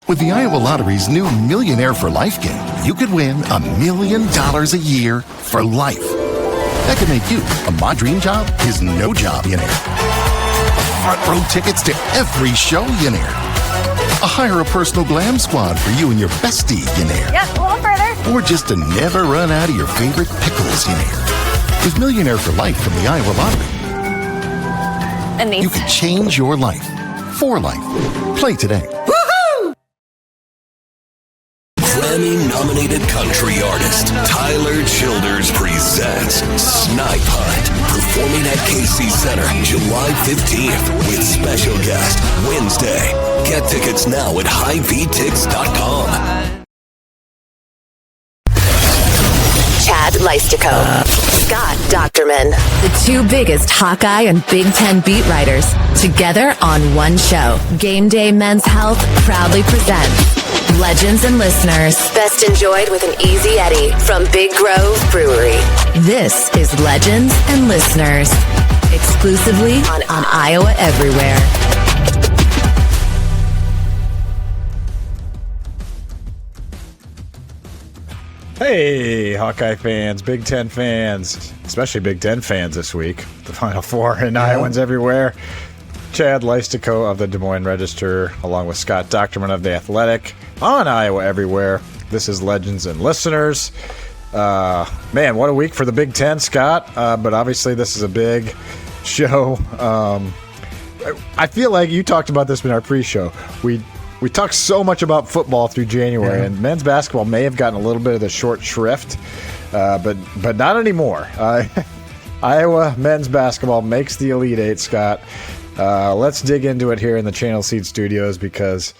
With the Iowa Lottery's new Millionaire for Life game, you could win $1 million a year for life. That could make you a My Dream Job is No Job millionaire. Front row tickets to every show millionaire. Hire a personal glam squad for you and your bestie millionaire. Yep, a little further. Or just to never run out of your favorite pickles millionaire. With Millionaire for Life from the Iowa Lottery, And these. you can change your life for life. Play today. Grammy-nominated country artist Tyler Childers presents Snipe Hunt, performing at Casey Center July 15th with special guest Wednesday. Get tickets now at highvtix.com. Chad Leistikow, Scott Dochterman, the two biggest Hawkeye and Big Ten beat writers, together on one show. Game Day Men's Health proudly presents Legends and Listeners, best enjoyed with an easy Eddie from Big Grove Brewery. This is Legends and Listeners, exclusively on Iowa Everywhere. Hey, Hawkeye fans, Big Ten fans, especially Big Ten fans this week. The Final Four and Iowans everywhere. Chad Leistikow of the Des Moines Register, along with Scott Dochterman of The Athletic, on Iowa Everywhere. This is Legends and Listeners. Man, what a week for the Big Ten, Scott. But obviously this is a big show. I feel like you talked about this in our pre-show. We talked so much about football through January, and men's basketball may have gotten a little bit of the short shrift, but not anymore. Iowa men's basketball makes the Elite Eight, Scott. Let's dig into it here in the Channel Seed Studios because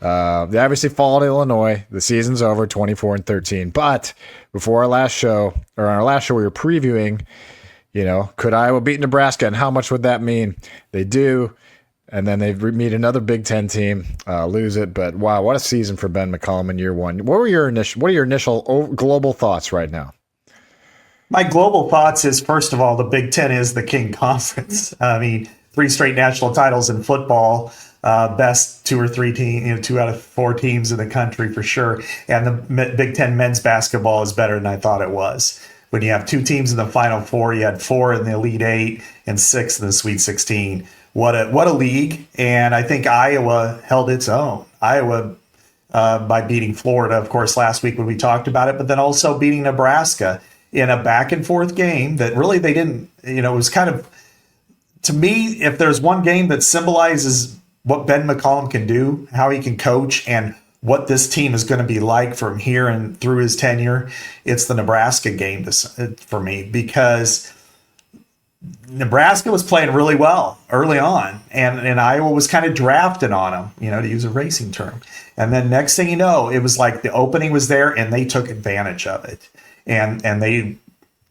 they obviously fall to Illinois. The season's over, 24-13. But before our last show, we were previewing, could Iowa beat Nebraska, and how much would that mean? They do. And then they meet another Big Ten team, lose it. But wow, what a season for Ben McCollum in year one. What are your initial global thoughts right now? My global thoughts is, first of all, the Big Ten is the king conference. I mean, 3 straight national titles in football, best 2 or 3 teams, 2 out of 4 teams in the country for sure. And the Big Ten men's basketball is better than I thought it was. When you have 2 teams in the Final Four, you had 4 in the Elite Eight and 6 in the Sweet 16. What a league. And I think Iowa held its own. Iowa, by beating Florida, of course, last week when we talked about it, but then also beating Nebraska in a back and forth game that really they didn't, it was kind of, to me, if there's one game that symbolizes what Ben McCollum can do, how he can coach, and what this team is going to be like from here and through his tenure, it's the Nebraska game for me, because Nebraska was playing really well early on, and Iowa was kind of drafting on them, to use a racing term. And then next thing you know, it was like the opening was there, and they took advantage of it. And they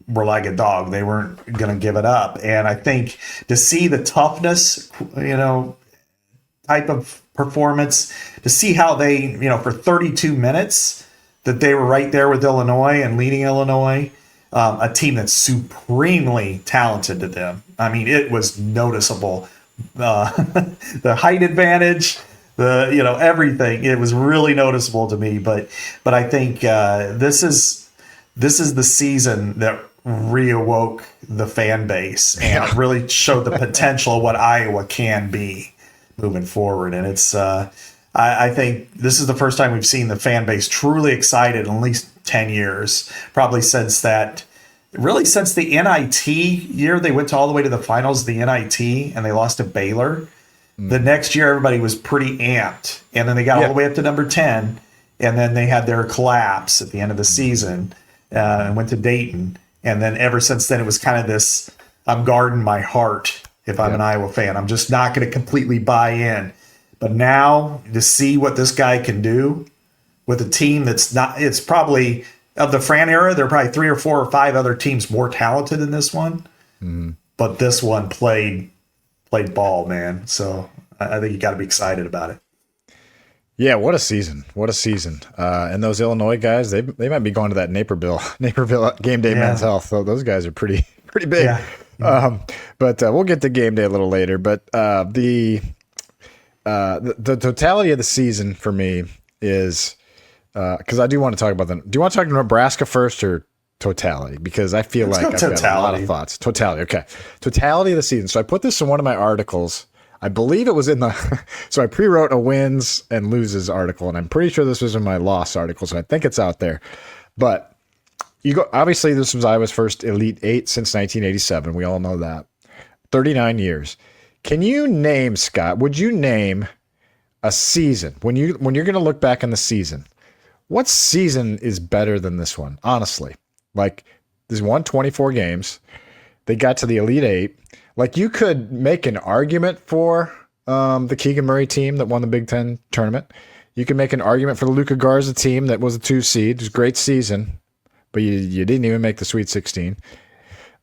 were like a dog. They weren't going to give it up. And I think to see the toughness, type of performance, to see how they, for 32 minutes, that they were right there with Illinois and leading Illinois, a team that's supremely talented to them. I mean, it was noticeable. The height advantage, everything. It was really noticeable to me. But I think this is the season that reawoke the fan base and really showed the potential of what Iowa can be moving forward. And it's I think this is the first time we've seen the fan base truly excited in at least 10 years, probably since the NIT year. They went all the way to the finals of the NIT and they lost to Baylor. The next year, everybody was pretty amped. And then they got all the way up to number 10. And then they had their collapse at the end of the season and went to Dayton. And then ever since then, it was kind of this, I'm guarding my heart if I'm an Iowa fan. I'm just not going to completely buy in. But now to see what this guy can do with a team that's not, it's probably, of the Fran era, there are probably 3 or 4 or 5 other teams more talented than this one. Mm-hmm. But this one played ball, man. So I think you got to be excited about it. Yeah, what a season. What a season. And those Illinois guys, they might be going to that Naperville Game Day Men's Health. So those guys are pretty big. Yeah. But we'll get to Game Day a little later. But the totality of the season for me, is because I do want to talk about them. Do you want to talk Nebraska first or totality? Because I feel like I've got a lot of thoughts. Totality. Okay. Totality of the season. So I put this in one of my articles. I believe it was in the, so I pre-wrote a wins and loses article, and I'm pretty sure this was in my loss article. So I think it's out there, but obviously this was Iowa's first Elite Eight since 1987. We all know that. 39 years. Can you name, Scott, would you name a season when you're going to look back on the season? What season is better than this one? Honestly, like there's won 24 games. They got to the Elite Eight. Like you could make an argument for the Keegan Murray team that won the Big Ten tournament. You can make an argument for the Luka Garza team that was a 2 seed. It was a great season, but you didn't even make the Sweet 16.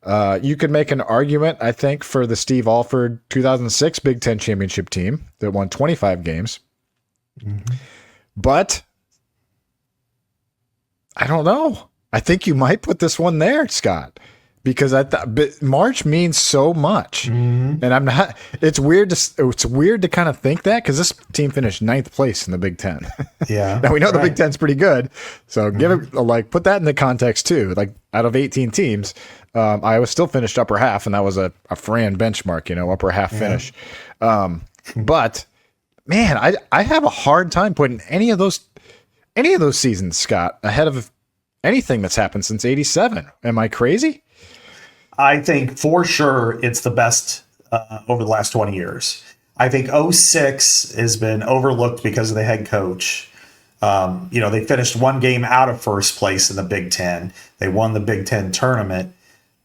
You could make an argument, I think, for the Steve Alford 2006 Big Ten championship team that won 25 games. Mm-hmm. But I don't know. I think you might put this one there, Scott, because March means so much, and I'm not. It's weird to kind of think that because this team finished 9th place in the Big Ten. Yeah. Now we know the Big Ten's pretty good, so give it put that in the context too. Like out of 18 teams, Iowa still finished upper half, and that was a Fran benchmark, upper half finish. But man, I have a hard time putting any of those seasons, Scott, ahead of anything that's happened since '87. Am I crazy? I think for sure it's the best over the last 20 years. I think '06 has been overlooked because of the head coach. They finished one game out of first place in the Big Ten. They won the Big Ten tournament.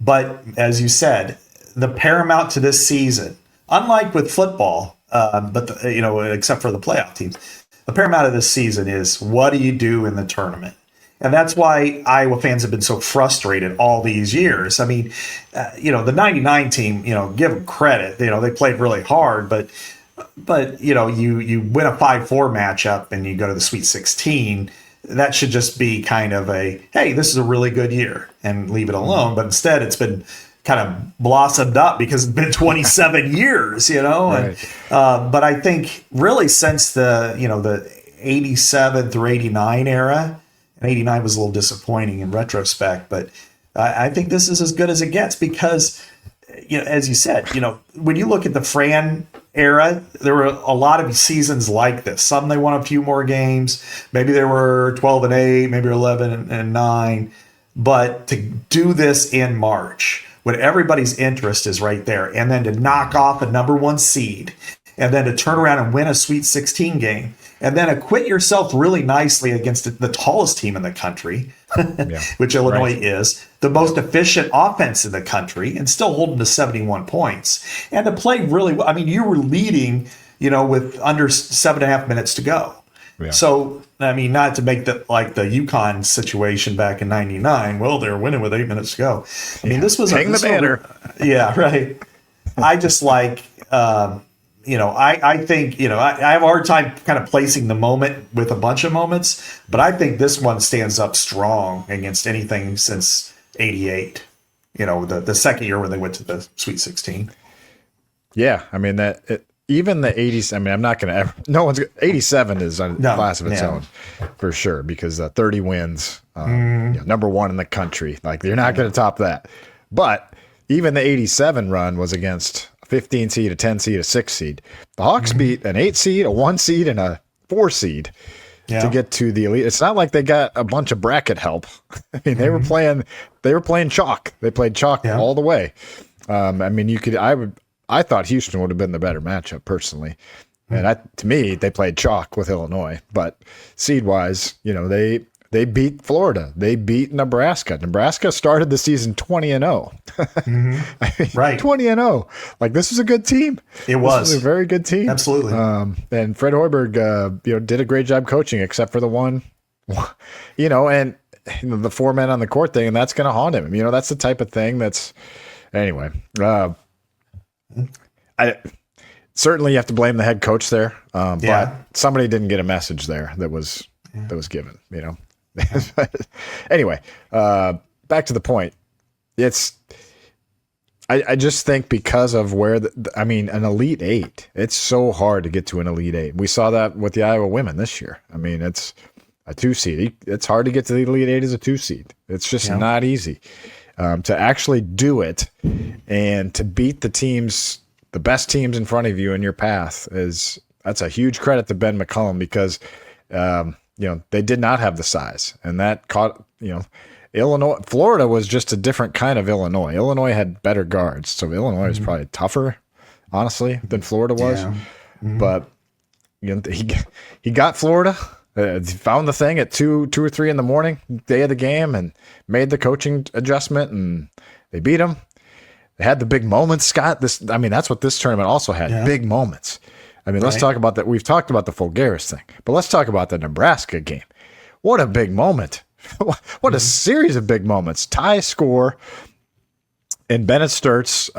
But as you said, the paramount to this season, unlike with football, except for the playoff teams, the paramount of this season is what do you do in the tournament? And that's why Iowa fans have been so frustrated all these years. I mean, the 99 team, give them credit. They played really hard, but you win a 5-4 matchup and you go to the Sweet 16. That should just be kind of a, hey, this is a really good year and leave it alone. But instead it's been kind of blossomed up because it's been 27 years, Right. But I think really since the 87 through 89 era, and 89 was a little disappointing in retrospect, but I think this is as good as it gets because, as you said, when you look at the Fran era, there were a lot of seasons like this. Some they won a few more games. Maybe they were 12-8, maybe 11-9. But to do this in March, when everybody's interest is right there, and then to knock off a number 1 seed, and then to turn around and win a Sweet 16 game, and then acquit yourself really nicely against the tallest team in the country, which Illinois is, the most efficient offense in the country, and still holding to 71 points. And to play really well. I mean, you were leading, with under 7.5 minutes to go. Yeah. So, I mean, not to make that like the UConn situation back in 99. Well, they were winning with 8 minutes to go. I mean, this was hang the banner. Yeah, right. I just like... I think, I have a hard time kind of placing the moment with a bunch of moments, but I think this one stands up strong against anything since 88, the second year when they went to the Sweet 16. Yeah. I mean, even the 80s, I mean, I'm not going to 87 is a class of its own for sure, because 30 wins, number 1 in the country. Like, you're not going to top that. But even the 87 run was against 15 seed, a 10 seed, a 6 seed. The Hawks beat an 8 seed, a 1 seed, and a 4 seed to get to the Elite. It's not like they got a bunch of bracket help. I mean, they were playing chalk. They played chalk all the way. I mean, I thought Houston would have been the better matchup personally. And to me, they played chalk with Illinois, but seed wise, they beat Florida. They beat Nebraska. Nebraska started the season 20-0. Right. 20-0. Like, this was a good team. It was. This was a very good team. Absolutely. And Fred Hoiberg, did a great job coaching, except for the one, and the 4 men on the court thing, and that's going to haunt him. That's the type of thing that's, anyway. Certainly you have to blame the head coach there, but somebody didn't get a message there that was given, Anyway, back to the point. I just think because of where an Elite Eight, it's so hard to get to an Elite Eight. We saw that with the Iowa women this year. I mean, it's a 2 seed. It's hard to get to the Elite Eight as a 2 seed. It's just not easy to actually do it and to beat the best teams in front of you in your path. That's a huge credit to Ben McCollum because they did not have the size, and that caught Illinois. Florida was just a different kind of Illinois. Illinois had better guards, so Illinois was probably tougher, honestly, than Florida was. Yeah. Mm-hmm. But he got Florida, found the thing at 2 or 3 in the morning, day of the game, and made the coaching adjustment, and they beat them. They had the big moments, Scott. That's what this tournament also had, big moments. Let's talk about that. We've talked about the Fulgaris thing, but let's talk about the Nebraska game. What a big moment. What a series of big moments. Tie score, and Bennett Stirtz,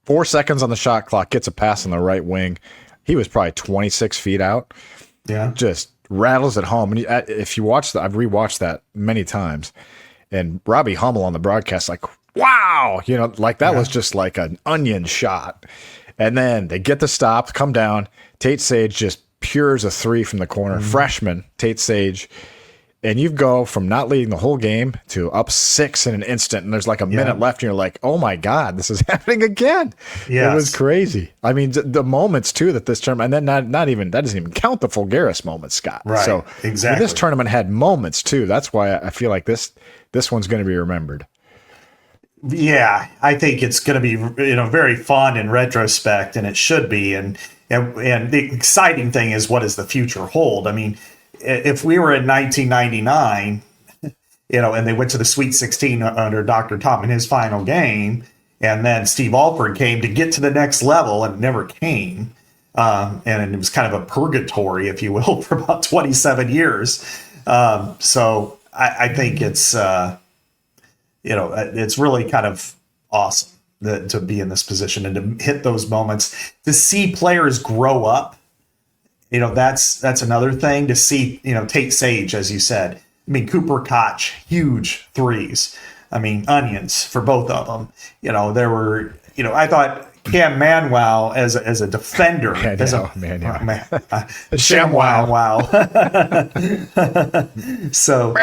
4 seconds on the shot clock, gets a pass on the right wing. He was probably 26 feet out. Yeah. Just rattles it home. And if you watch that, I've rewatched that many times. And Robbie Hummel on the broadcast, like, wow, that was just like an onion shot. And then they get the stop, come down. Tate Sage just pures a 3 from the corner. Freshman, Tate Sage. And you go from not leading the whole game to up 6 in an instant, and there's like a minute left, and you're like, oh my God, this is happening again. Yes. It was crazy. The moments, too, that this tournament, and then not even, that doesn't even count the Fulgaris moments, Scott. Right, so exactly. This tournament had moments, too. That's why I feel like this one's going to be remembered. Yeah, I think it's going to be very fun in retrospect, and it should be. And the exciting thing is, what does the future hold? If we were in 1999, and they went to the Sweet 16 under Dr. Tom in his final game, and then Steve Alford came to get to the next level and never came, and it was kind of a purgatory, if you will, for about 27 years. So I think it's really kind of awesome to be in this position and to hit those moments, to see players grow up. That's another thing, to see, Tate Sage, as you said. Cooper Koch, huge 3s. Onions for both of them. There were, I thought Cam Manuel as a defender. Wow. So,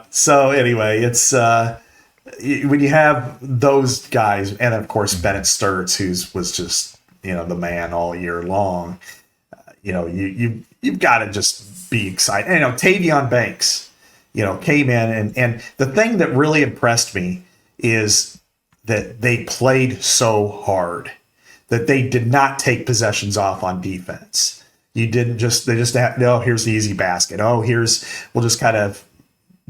So anyway, it's when you have those guys, and of course Bennett Stirtz, who was just, the man all year long. You've got to just be excited. And, Tavion Banks, came in, and the thing that really impressed me is that they played so hard that they did not take possessions off on defense. They just had, here's the easy basket. We'll just kind of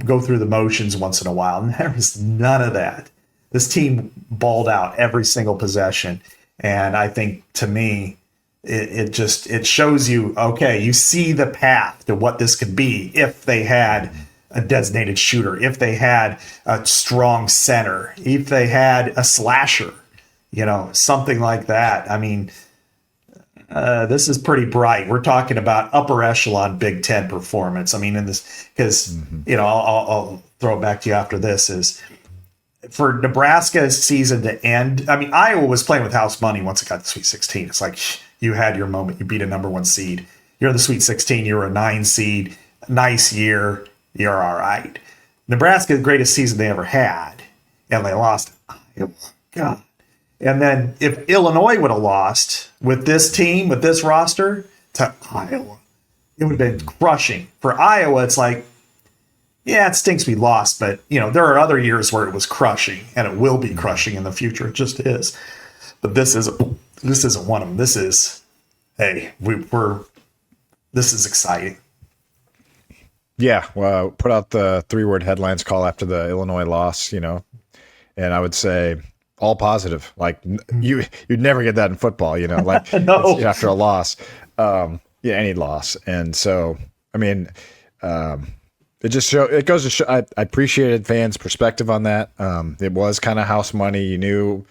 go through the motions once in a while. And there was none of that. This team balled out every single possession. And I think, to me, it shows you, okay, you see the path to what this could be if they had a designated shooter, if they had a strong center, if they had a slasher, something like that. This is pretty bright. We're talking about upper echelon Big Ten performance. In this, because, I'll throw it back to you after this, is for Nebraska's season to end. Iowa was playing with house money once it got to Sweet 16. It's like, you had your moment. You beat a number 1 seed. You're in the Sweet 16. You're a 9 seed. Nice year. You're all right. Nebraska, the greatest season they ever had, and they lost. God. And then if Illinois would have lost with this team, with this roster, to Iowa, it would have been crushing. For Iowa, it's like, yeah, it stinks we lost, but there are other years where it was crushing, and it will be crushing in the future. It just is. But this isn't one of them. This is, hey, this is exciting. Yeah, well, put out the 3-word headlines call after the Illinois loss, and I would say all positive. Like you'd never get that in football, like no. After a loss, any loss. And so, it goes to show. I appreciated fans' perspective on that. It was kind of house money. You knew,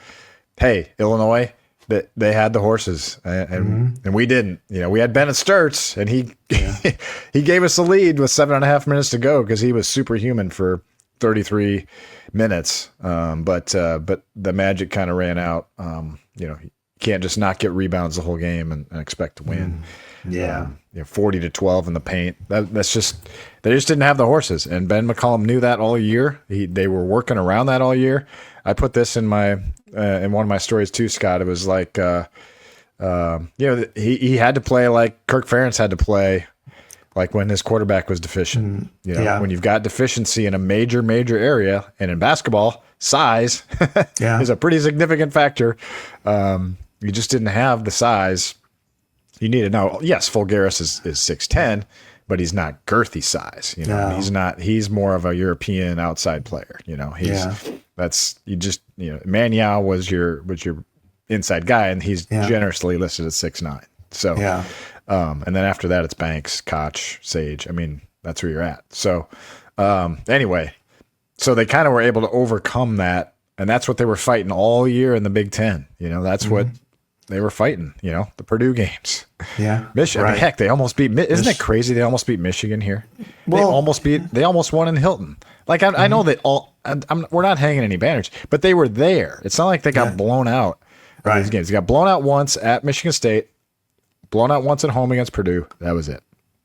hey, Illinois, that they had the horses, and we didn't. We had Bennett Stirtz, and he gave us the lead with 7.5 minutes to go because he was superhuman for 33 minutes. But the magic kind of ran out. You can't just not get rebounds the whole game and expect to win. 40-12 in the paint. They just didn't have the horses. And Ben McCollum knew that all year. They were working around that all year. I put this in my in one of my stories too, Scott. It was like, he had to play like Kirk Ferentz had to play, like when his quarterback was deficient. When you've got deficiency in a major area, and in basketball, size is a pretty significant factor. You just didn't have the size you needed. Now, yes, Fulgaris is 6'10", but he's not girthy size. He's more of a European outside player. Maniau was your inside guy, and he's generously listed at 6'9". So, and then after that, it's Banks, Koch, Sage. I mean, that's where you're at. So, anyway, so they kind of were able to overcome that, and that's what they were fighting all year in the Big Ten. That's what they were fighting. The Purdue games. Yeah, Michigan. Right. I mean, heck, they almost beat. Isn't it crazy? They almost beat Michigan here. Well, they almost won in Hilton. Like I know that we're not hanging any banners, but they were there. It's not like they got blown out. Right. These games. They got blown out once at Michigan State, blown out once at home against Purdue. That was it.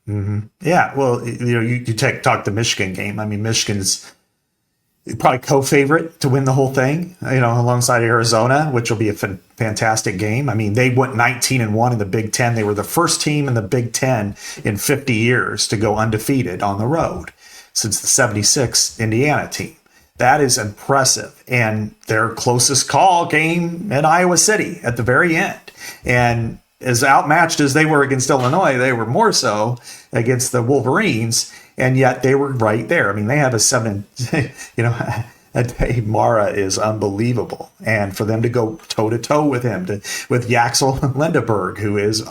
Mm-hmm. Yeah. Well, you talk the Michigan game. I mean, Michigan's probably co-favorite to win the whole thing, alongside Arizona, which will be a fantastic game. I mean, they went 19-1 in the Big Ten. They were the first team in the Big Ten in 50 years to go undefeated on the road since the 76 Indiana team. That is impressive. And their closest call came at Iowa City at the very end. And as outmatched as they were against Illinois, they were more so against the Wolverines. And yet they were right there. I mean, they have a 7, Mara is unbelievable. And for them to go toe-to-toe with him, with Yaxel Lindeberg, who is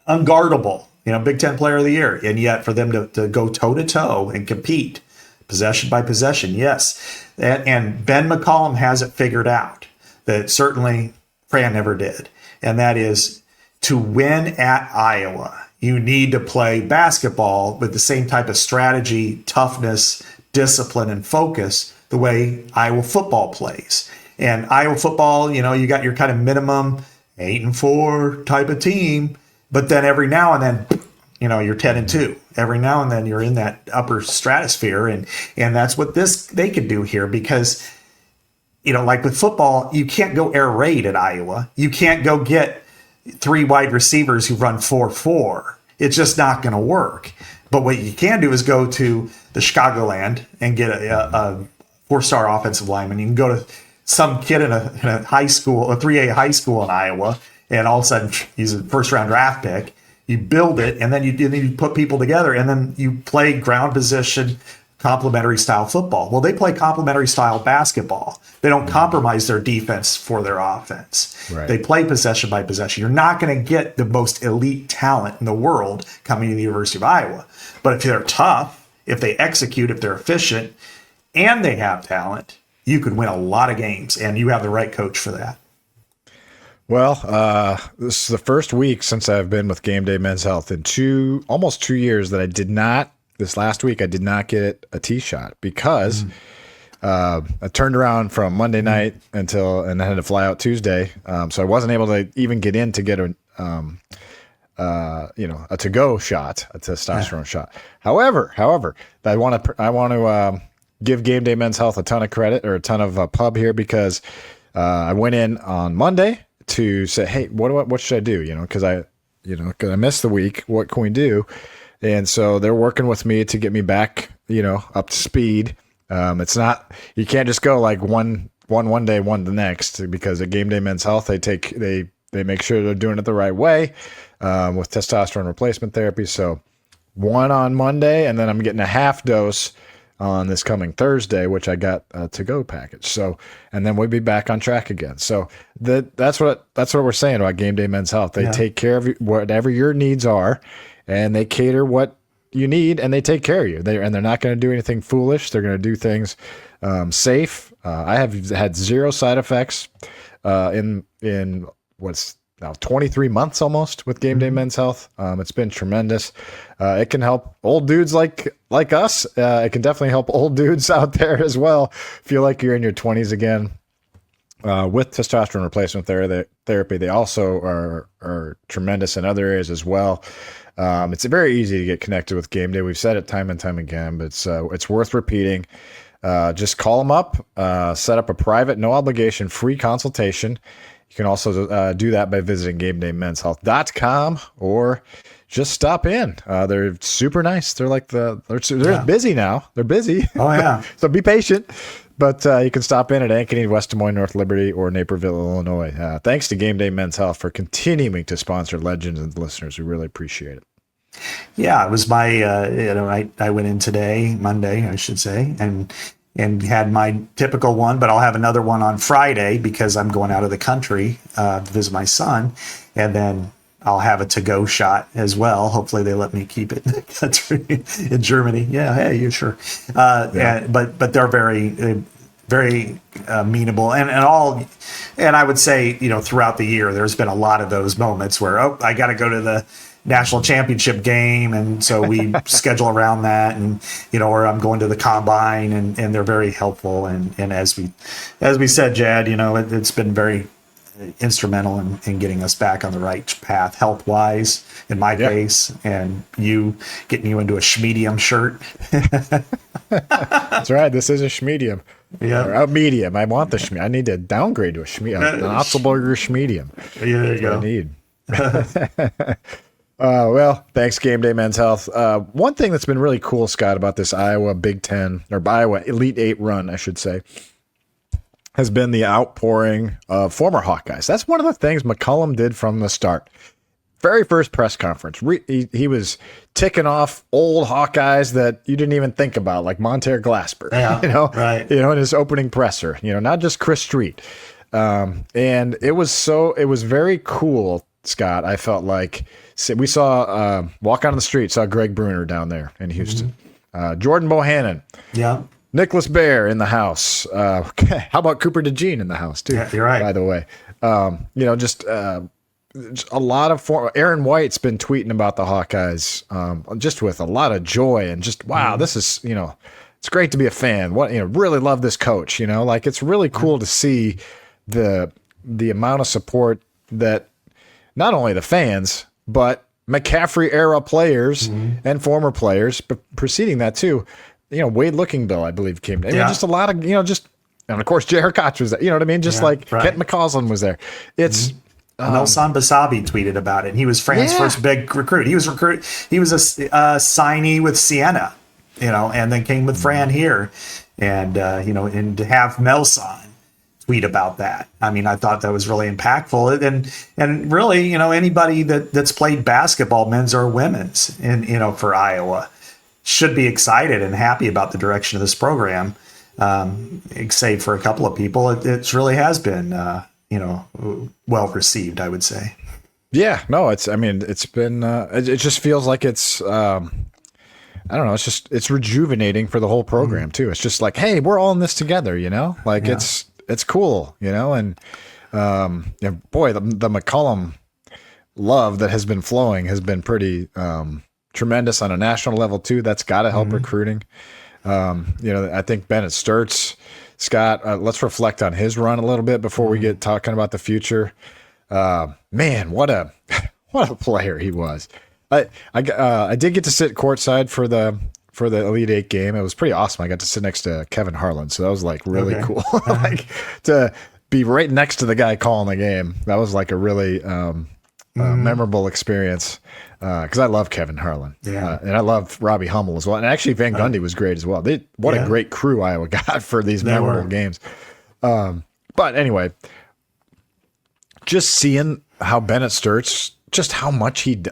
unguardable, Big Ten Player of the Year. And yet for them to go toe-to-toe and compete, possession by possession, yes. And Ben McCollum has it figured out that certainly Fran never did. And that is to win at Iowa, you need to play basketball with the same type of strategy, toughness, discipline, and focus the way Iowa football plays. And Iowa football, you got your kind of minimum 8-4 type of team, but then every now and then, you're 10-2. Every now and then you're in that upper stratosphere, and that's what they could do here because, like with football, you can't go air raid at Iowa. You can't go get 3 wide receivers who run 4-4. It's just not going to work. But what you can do is go to the Chicagoland and get a 4-star offensive lineman. You can go to some kid in a high school, a 3A high school in Iowa, and all of a sudden he's a first-round draft pick. You build it, and then you put people together, and then you play ground position, complementary style football. Well, they play complementary style basketball. They don't compromise their defense for their offense. Right. They play possession by possession. You're not going to get the most elite talent in the world coming to the University of Iowa. But if they're tough, if they execute, if they're efficient, and they have talent, you could win a lot of games, and you have the right coach for that. Well, this is the first week since I've been with GameDay Men's Health in almost 2 years that I did not. This last week, I did not get a tee shot because I turned around from Monday night and I had to fly out Tuesday, so I wasn't able to even get in to get a to-go shot, a testosterone shot. However, I want to give GameDay Men's Health a ton of credit or a ton of pub here because I went in on Monday to say, hey, what should I do? Because I missed the week. What can we do? And so they're working with me to get me back, up to speed. It's not, you can't just go like one day, one the next, because at GameDay Men's Health, they make sure they're doing it the right way with testosterone replacement therapy. So 1 on Monday, and then I'm getting a half dose on this coming Thursday, which I got a to-go package. So, and then we'll be back on track again. So that's what we're saying about GameDay Men's Health. They take care of whatever your needs are, and they cater what you need, and they take care of you. They're not going to do anything foolish. They're going to do things safe. I have had 0 side effects in what's now 23 months almost with GameDay Men's Health. It's been tremendous. It can help old dudes like us. It can definitely help old dudes out there as well. Feel like you're in your 20s again. With testosterone replacement therapy, they also are tremendous in other areas as well. It's very easy to get connected with GameDay. We've said it time and time again, but it's worth repeating. Just call them up, set up a private, no obligation, free consultation. You can also do that by visiting GameDayMen'sHealth.com or just stop in. They're super nice. They're like they're busy now. They're busy. Oh yeah. So be patient. But you can stop in at Ankeny, West Des Moines, North Liberty, or Naperville, Illinois. Thanks to GameDay Men's Health for continuing to sponsor legends and listeners. We really appreciate it. Yeah, it was my, I went in today, Monday, I should say, and had my typical one, but I'll have another one on Friday because I'm going out of the country to visit my son. And then I'll have a to-go shot as well. Hopefully they let me keep it in the country in Germany. Yeah, hey, you sure? But they're very amenable and I would say, throughout the year, there's been a lot of those moments where, I got to go to the national championship game. And so we schedule around that or I'm going to the combine and they're very helpful. And as we said, Jad, it's been very instrumental in getting us back on the right path health wise in my case, and getting you into a schmedium shirt. That's right. This is a schmedium. Yeah. Or a medium. I want the schmedium. I need to downgrade to a schmedium. An Otzelberger schmedium. Yeah, there you go. I need. Well, thanks, GameDay Men's Health. One thing that's been really cool, Scott, about this Iowa Big Ten, or Iowa Elite Eight run, I should say, has been the outpouring of former Hawkeyes. That's one of the things McCollum did from the start. Very first press conference, he was ticking off old Hawkeyes that you didn't even think about, like Monteer Glasper, right. In his opening presser, not just Chris Street. And it was very cool, Scott. I felt like we saw, walk on the street, saw Greg Bruner down there in Houston, Jordan Bohannon. Yeah. Nicholas Bear in the house. How about Cooper DeJean in the house too? Yeah, you're right. By the way, just a lot of Aaron White's been tweeting about the Hawkeyes, just with a lot of joy and just wow, this is it's great to be a fan. Really love this coach. It's really cool to see the amount of support that not only the fans but McCaffrey era players and former players, but preceding that too. Wade Lookingbill, I believe, came. Just a lot of, and of course, J.R. Koch was there. You know what I mean? Just Kent McCausland was there. It's Nelson Basabi tweeted about it. He was Fran's first big recruit. He was a signee with Siena, and then came with Fran here, and and to have Nelson tweet about that. I mean, I thought that was really impactful, and really, anybody that's played basketball, men's or women's, for Iowa, should be excited and happy about the direction of this program. Save for a couple of people, it really has been, well received, I would say. Yeah, no, it's been, it just feels like it's, I don't know. It's rejuvenating for the whole program too. It's just like, hey, we're all in this together, it's cool, and, boy, the McCollum love that has been flowing has been pretty, tremendous on a national level too. That's got to help recruiting. I think Bennett Stirtz, Scott, let's reflect on his run a little bit before we get talking about the future. Man, what a player he was. I did get to sit courtside for the Elite Eight game. It was pretty awesome. I got to sit next to Kevin Harlan, so that was like really cool. To be right next to the guy calling the game. That was like a really memorable experience. Because I love Kevin Harlan, and I love Robbie Hummel as well, and actually Van Gundy was great as well. What a great crew Iowa got for these memorable games. But anyway, just seeing how Bennett Stirtz, just how much he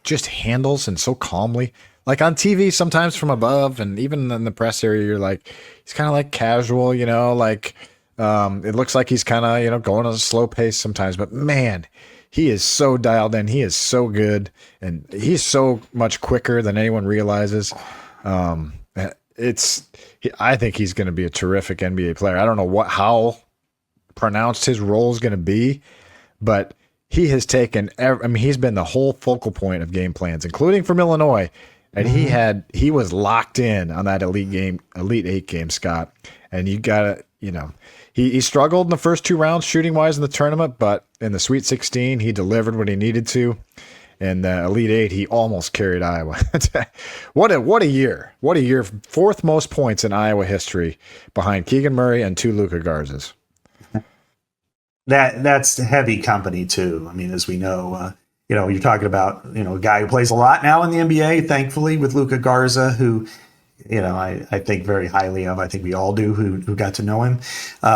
just handles and so calmly, like on TV sometimes from above, and even in the press area, you're like, he's kind of like casual, it looks like he's kind of going at a slow pace sometimes, but man. He is so dialed in. He is so good, and he's so much quicker than anyone realizes. I think he's going to be a terrific NBA player. I don't know how pronounced his role is going to be, but he has taken. He's been the whole focal point of game plans, including from Illinois, and he was locked in on that Elite Eight game, Scott. And you gotta, he struggled in the first 2 rounds shooting wise in the tournament, but in the Sweet 16 he delivered what he needed to. And the Elite Eight, he almost carried Iowa. What a year! What a year! 4th most points in Iowa history, behind Keegan Murray and 2 Luka Garzas. That's heavy company too. I mean, as we know, you're talking about a guy who plays a lot now in the NBA. Thankfully, with Luka Garza, who I think very highly of. I think we all do who got to know him.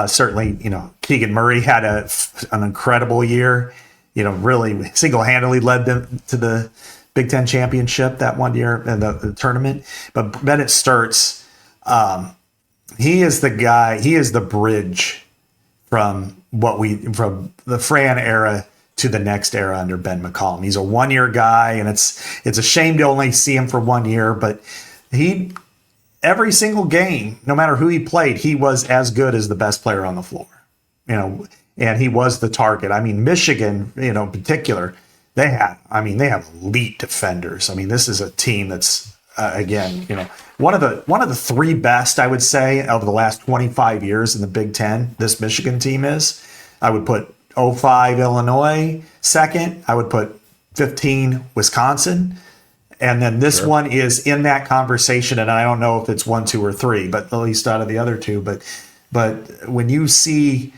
Certainly, Keegan Murray had an incredible year. Really single-handedly led them to the Big Ten championship that one year in the tournament. But Bennett Stirtz, he is the guy. He is the bridge from the Fran era to the next era under Ben McCollum. He's a 1-year guy, and it's a shame to only see him for 1 year. But every single game, no matter who he played, he was as good as the best player on the floor. And he was the target. I mean, Michigan, in particular, they have elite defenders. I mean, this is a team that's one of the 3 best, I would say, over the last 25 years in the Big Ten. This Michigan team is. I would put 05 Illinois second. I would put 15 Wisconsin. And then this one is in that conversation, and I don't know if it's 1, 2, or 3, but at least out of the other 2. But when you see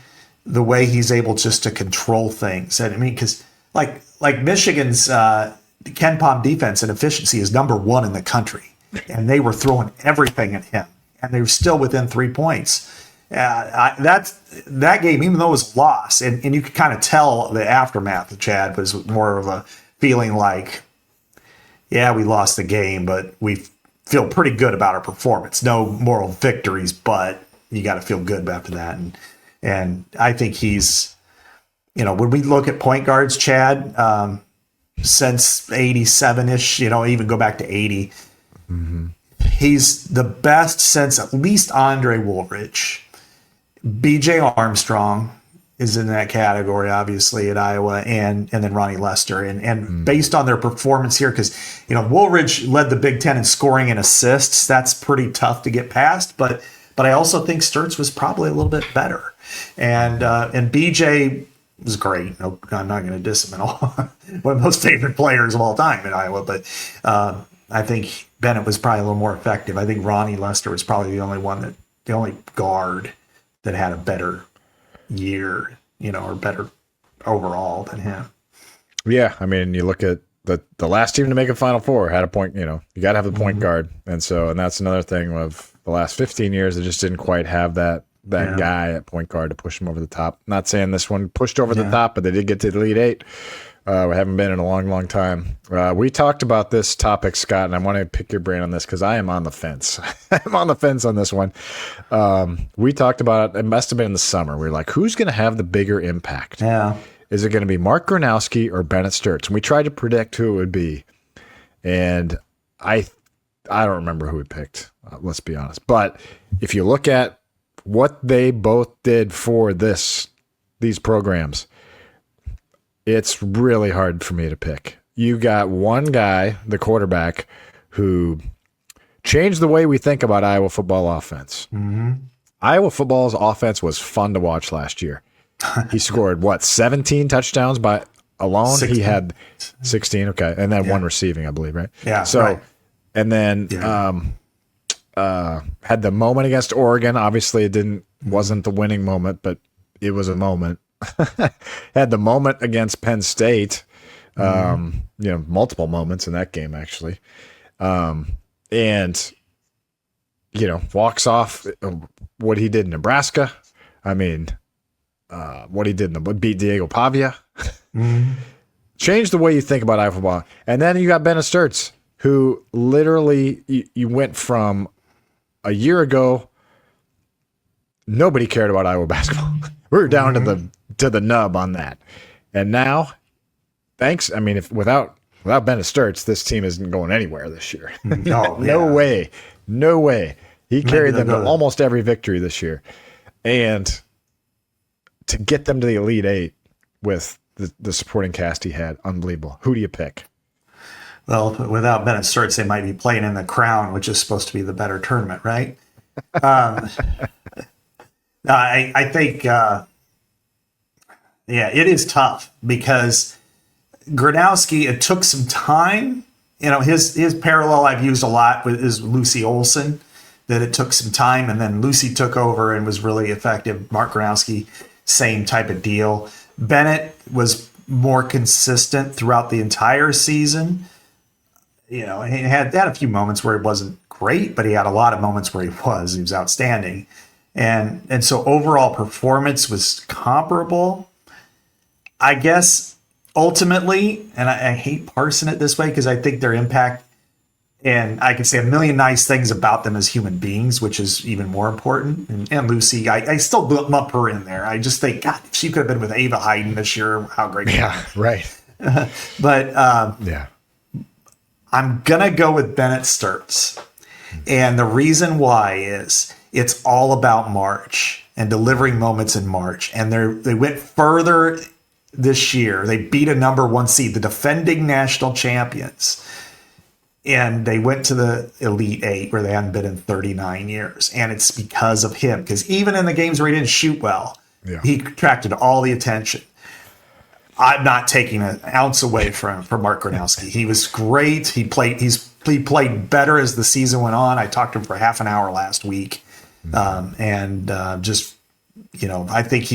the way he's able just to control things, and because like Michigan's Ken Pom defense and efficiency is number 1 in the country, and they were throwing everything at him, and they were still within 3 points. That game, even though it was a loss, and you could kind of tell the aftermath of Chad was more of a feeling like, yeah, we lost the game, but we feel pretty good about our performance. No moral victories, but you got to feel good after that. And I think he's, when we look at point guards, Chad, since 87-ish, even go back to 80, he's the best since at least Andre Woolridge. B.J. Armstrong is in that category, obviously, at Iowa, and then Ronnie Lester. And based on their performance here, because, Woolridge led the Big Ten in scoring and assists. That's pretty tough to get past. But I also think Stirtz was probably a little bit better. And B.J. was great. No, I'm not going to diss him at all. One of the most favorite players of all time in Iowa. But I think Bennett was probably a little more effective. I think Ronnie Lester was probably the only guard that had a better year, or better overall than him. Yeah, I mean, you look at the last team to make a Final Four had a point. You got to have the point guard, and that's another thing of the last 15 years. They just didn't quite have that guy at point guard to push him over the top. Not saying this one pushed over the top, but they did get to the Elite Eight. We haven't been in a long, long time. We talked about this topic, Scott, and I want to pick your brain on this because I am on the fence. I'm on the fence on this one. We talked about it must have been in the summer. We were like, who's going to have the bigger impact? Yeah. Is it going to be Mark Gronowski or Bennett Stirtz? And we tried to predict who it would be. And I don't remember who we picked, let's be honest. But if you look at what they both did for these programs, it's really hard for me to pick. You got one guy, the quarterback, who changed the way we think about Iowa football offense. Iowa football's offense was fun to watch last year. He scored, 17 touchdowns by alone? 16. He had 16, okay. And then one receiving, I believe, right? Yeah, so, right. And then had the moment against Oregon. Obviously, wasn't the winning moment, but it was a moment. Had the moment against Penn State, multiple moments in that game actually, and walks off what he did in Nebraska. I mean, what he did beat Diego Pavia, changed the way you think about Iowa football. And then you got Bennett Stirtz, who literally you went from a year ago, nobody cared about Iowa basketball. We were down to the nub on that. And now, thanks. I mean, if without Bennett Stirtz, this team isn't going anywhere this year. No way. He carried them to almost every victory this year. And to get them to the Elite Eight with the supporting cast he had, unbelievable. Who do you pick? Well, without Bennett Stirtz, they might be playing in the Crown, which is supposed to be the better tournament, right? I think, it is tough because Gronowski, it took some time. His parallel I've used a lot is Lucy Olson, that it took some time, and then Lucy took over and was really effective. Mark Gronowski, same type of deal. Bennett was more consistent throughout the entire season. He had a few moments where it wasn't great, but he had a lot of moments where he was outstanding. And so overall performance was comparable. I guess ultimately, and I hate parsing it this way because I think their impact, and I can say a million nice things about them as human beings, which is even more important. And Lucy, I still lump her in there. I just think, God, if she could have been with Ava Hayden this year, how great. Yeah, right. But yeah. I'm going to go with Bennett Stirtz. And the reason why is it's all about March and delivering moments in March. And they went further this year. They beat a number 1 seed, the defending national champions. And they went to the Elite Eight where they hadn't been in 39 years. And it's because of him. Because even in the games where he didn't shoot well, he attracted all the attention. I'm not taking an ounce away from Mark Gronowski. He was great. He played better as the season went on. I talked to him for half an hour last week. I think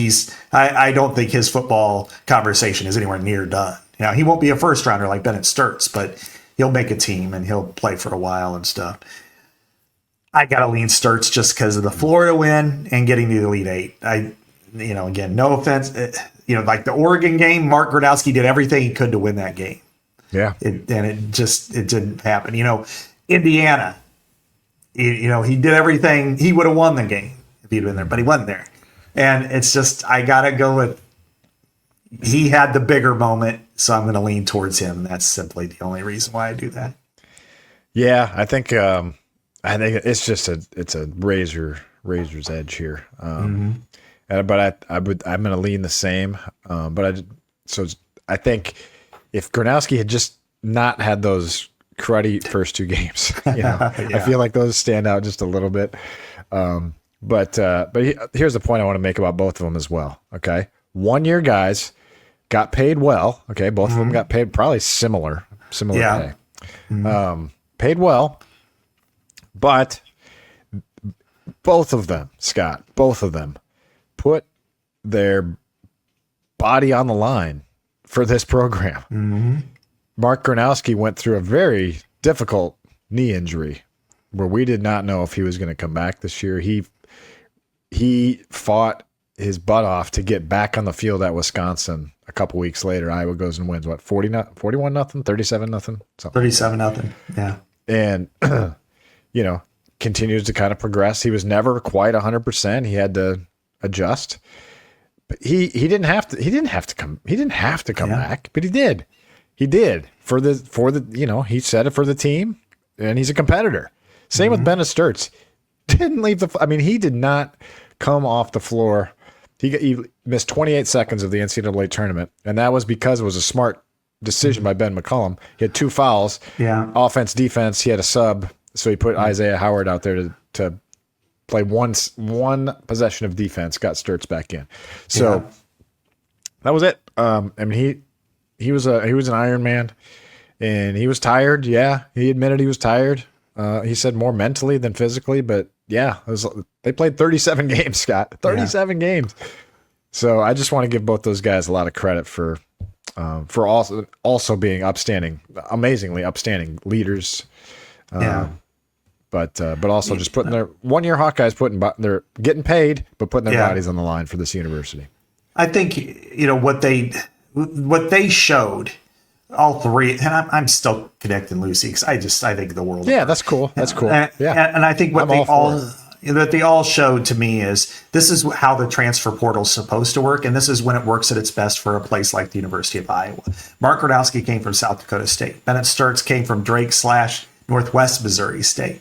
I don't think his football conversation is anywhere near done. He won't be a first rounder like Bennett Stirtz, but he'll make a team and he'll play for a while and stuff. I got to lean Stirtz just because of the Florida win and getting to the Elite Eight. Again, no offense. Like the Oregon game, Mark Gronowski did everything he could to win that game. Yeah. It didn't happen. Indiana, he did everything. He would have won the game if he'd been there, but he wasn't there. And it's just, I got to go with, he had the bigger moment, so I'm going to lean towards him. That's simply the only reason why I do that. Yeah, I think it's just it's a razor's edge here. But I'm going to lean the same. I think if Gronowski had just not had those cruddy first 2 games, I feel like those stand out just a little bit. But here's the point I want to make about both of them as well. Okay, 1-year guys got paid well. Okay, both of them got paid probably similar pay. Paid well, but both of them, Scott, put their body on the line for this program. Mark Gronowski went through a very difficult knee injury where we did not know if he was going to come back this year. He fought his butt off to get back on the field at Wisconsin. A couple weeks later, Iowa goes and wins 41-0, 37-0, 37-0. Yeah. And continues to kind of progress. He was never quite 100%. He had to adjust. But he didn't have to come back, but he did. He did for the he said it for the team, and he's a competitor. Same with Bennett Stirtz. Didn't leave he did not come off the floor. He missed 28 seconds of the NCAA tournament, and that was because it was a smart decision by Ben McCollum. He had 2 fouls. Yeah. Offense, defense. He had a sub, so he put Isaiah Howard out there to play one possession of defense. Got Stirtz back in. So that was it. He was an Iron Man, and he was tired. Yeah, he admitted he was tired. He said more mentally than physically, but yeah, they played 37 games, Scott. 37 games. So I just want to give both those guys a lot of credit for also being amazingly upstanding leaders. But also just putting their 1-year Hawkeyes they're getting paid, but putting their bodies on the line for this university. I think what they showed. All 3, and I'm still connecting Lucy because I think the world. Yeah, that's cool. That's cool. And I think what they all showed to me is this is how the transfer portal is supposed to work, and this is when it works at its best for a place like the University of Iowa. Mark Gronowski came from South Dakota State. Bennett Stirtz came from Drake / Northwest Missouri State.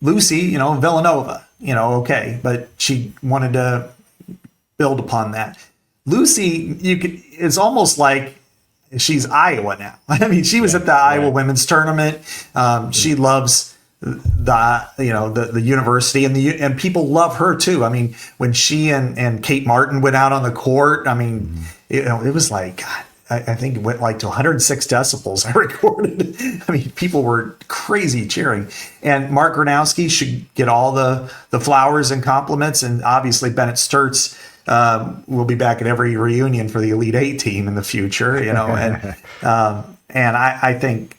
Lucy, Villanova. Okay, but she wanted to build upon that. Lucy, it's almost like she's Iowa now. I mean, she was at the Iowa women's tournament. She loves the university, and people love her too. I mean, when she and Kate Martin went out on the court, I mean, it was like, God, I think it went like to 106 decibels. I recorded. I mean, people were crazy cheering. And Mark Gronowski should get all the flowers and compliments. And obviously Bennett Stirtz will be back at every reunion for the Elite Eight team in the future, and I think,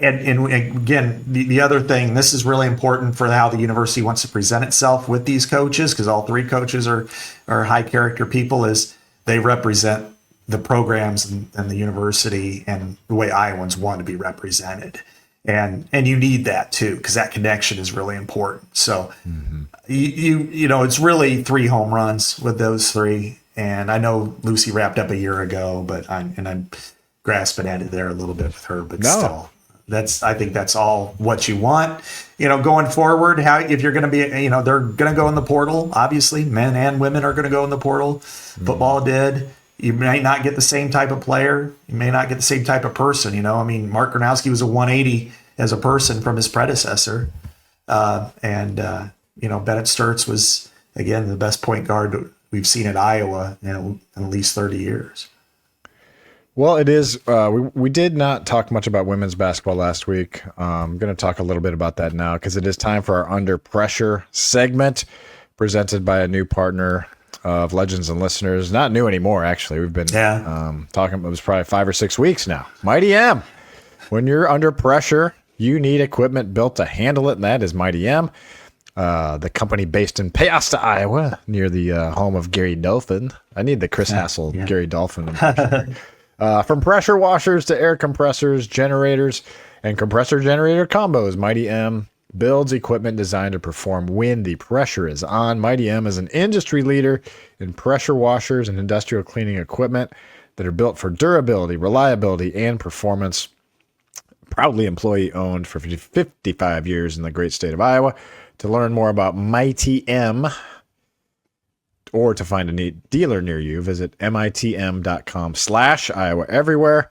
and again, the other thing, this is really important for how the university wants to present itself with these coaches, because all three coaches are high character people, is they represent the programs and the university and the way Iowans want to be represented. And you need that too, because that connection is really important. So it's really 3 home runs with those 3. And I know Lucy wrapped up a year ago, but I'm grasping at it there a little bit with her, but still, I think that's all what you want, going forward. If you're going to be, they're going to go in the portal. Obviously, men and women are going to go in the portal. Football did. You may not get the same type of player. You may not get the same type of person. I mean, Mark Gronowski was a 180 as a person from his predecessor. Bennett Stirtz was, again, the best point guard we've seen at Iowa in at least 30 years. Well, it is. We did not talk much about women's basketball last week. I'm going to talk a little bit about that now, because it is time for our Under Pressure segment, presented by a new partner of Legends and Listeners. Not new anymore, actually. We've been talking, it was probably 5 or 6 weeks now. Mighty M. When you're under pressure, you need equipment built to handle it, and that is Mighty M. The company based in Peosta, Iowa, near the home of Gary Dolphin. I need the Chris Hassel, Gary Dolphin. From pressure washers to air compressors, generators, and compressor generator combos, Mighty M builds equipment designed to perform when the pressure is on. Mighty M is an industry leader in pressure washers and industrial cleaning equipment that are built for durability, reliability, and performance. Proudly employee-owned for 55 years in the great state of Iowa. To learn more about Mighty M, or to find a neat dealer near you, visit mitm.com/Iowa everywhere.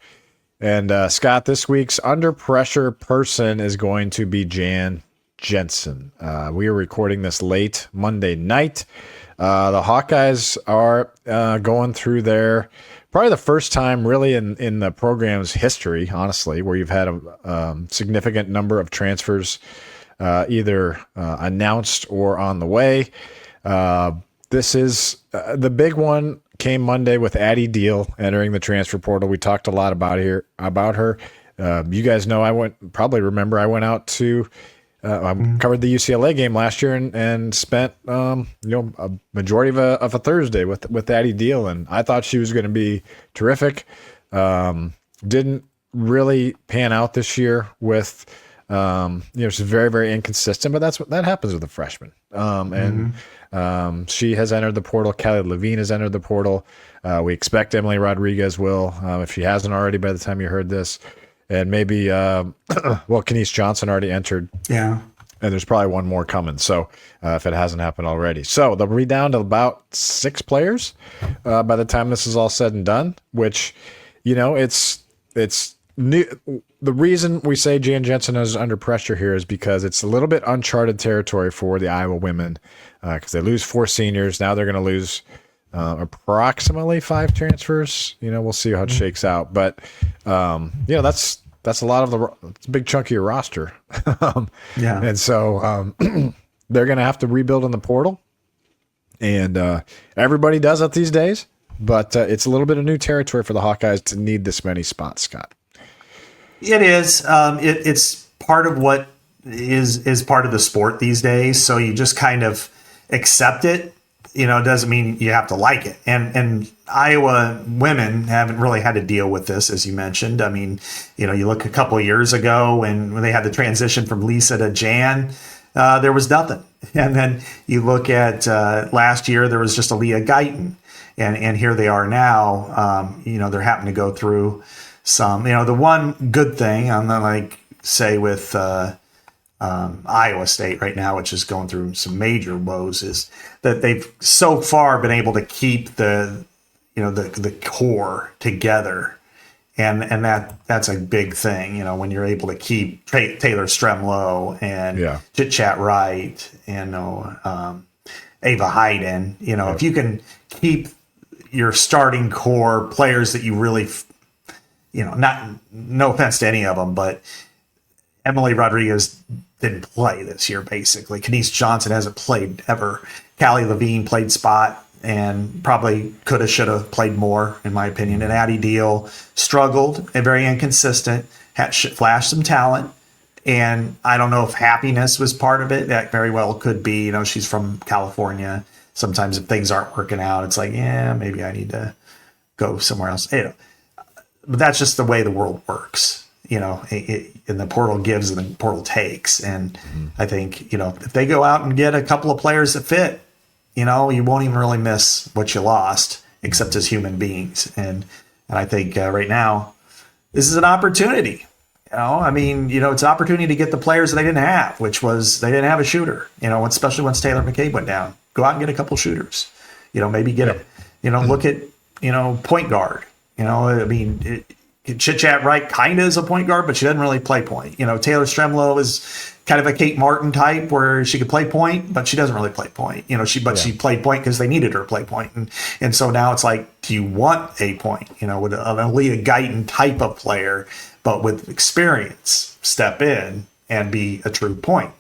And Scott, this week's Under Pressure person is going to be Jan Jensen. We are recording this late Monday night. The Hawkeyes are going through their, probably the first time really in the program's history, honestly, where you've had a significant number of transfers either announced or on the way. This is the big one. Came Monday with Addie Deal entering the transfer portal. We talked a lot about her. You guys know I went out to covered the UCLA game last year and spent a majority of a Thursday with Addie Deal, and I thought she was going to be terrific. Didn't really pan out this year with she's very, very inconsistent, but that happens with a freshman. She has entered the portal. Kelly Levine has entered the portal. We expect Emily Rodriguez will, if she hasn't already by the time you heard this. And maybe, Kenise Johnson already entered. Yeah. And there's probably one more coming. So if it hasn't happened already. So they'll be down to about 6 players by the time this is all said and done, which, it's new. The reason we say Jan Jensen is under pressure here is because it's a little bit uncharted territory for the Iowa women, because they lose 4 seniors. Now they're going to lose approximately 5 transfers. We'll see how it shakes out. But, that's a lot of it's a big chunk of your roster. Yeah. And so they're going to have to rebuild in the portal. And everybody does it these days. But it's a little bit of new territory for the Hawkeyes to need this many spots, Scott. It is. It's part of what is part of the sport these days. So you just kind of accept it. It doesn't mean you have to like it. And Iowa women haven't really had to deal with this, as you mentioned. I mean, you look a couple of years ago when they had the transition from Lisa to Jan, there was nothing. And then you look at last year, there was just a Leah Guyton. And here they are now. They're having to go through some, the one good thing say with Iowa State right now, which is going through some major woes, is that they've so far been able to keep the the core together. And that's a big thing, when you're able to keep Taylor Stremlow and Chit Chat Wright and Ava Hayden. If you can keep your starting core players that you really, no offense to any of them, but Emily Rodriguez didn't play this year, basically. Kenise Johnson hasn't played ever. Callie Levine played spot and probably could have, should have played more, in my opinion. And Addie Deal struggled and very inconsistent, had flashed some talent. And I don't know if happiness was part of it. That very well could be. She's from California. Sometimes if things aren't working out, it's like, maybe I need to go somewhere else. But that's just the way the world works. And the portal gives and the portal takes. And I think, if they go out and get a couple of players that fit, you won't even really miss what you lost, except as human beings. And I think right now, this is an opportunity. It's an opportunity to get the players that they didn't have, which was they didn't have a shooter. Especially once Taylor McCabe went down, go out and get a couple shooters. Maybe get it. Look at point guard. Chit Chat Wright kind of is a point guard, but she doesn't really play point. Taylor Stremlow is kind of a Kate Martin type where she could play point, but she doesn't really play point. She played point because they needed her to play point. And so now it's like, do you want a point? With an Aaliyah Guyton type of player, but with experience, step in and be a true point.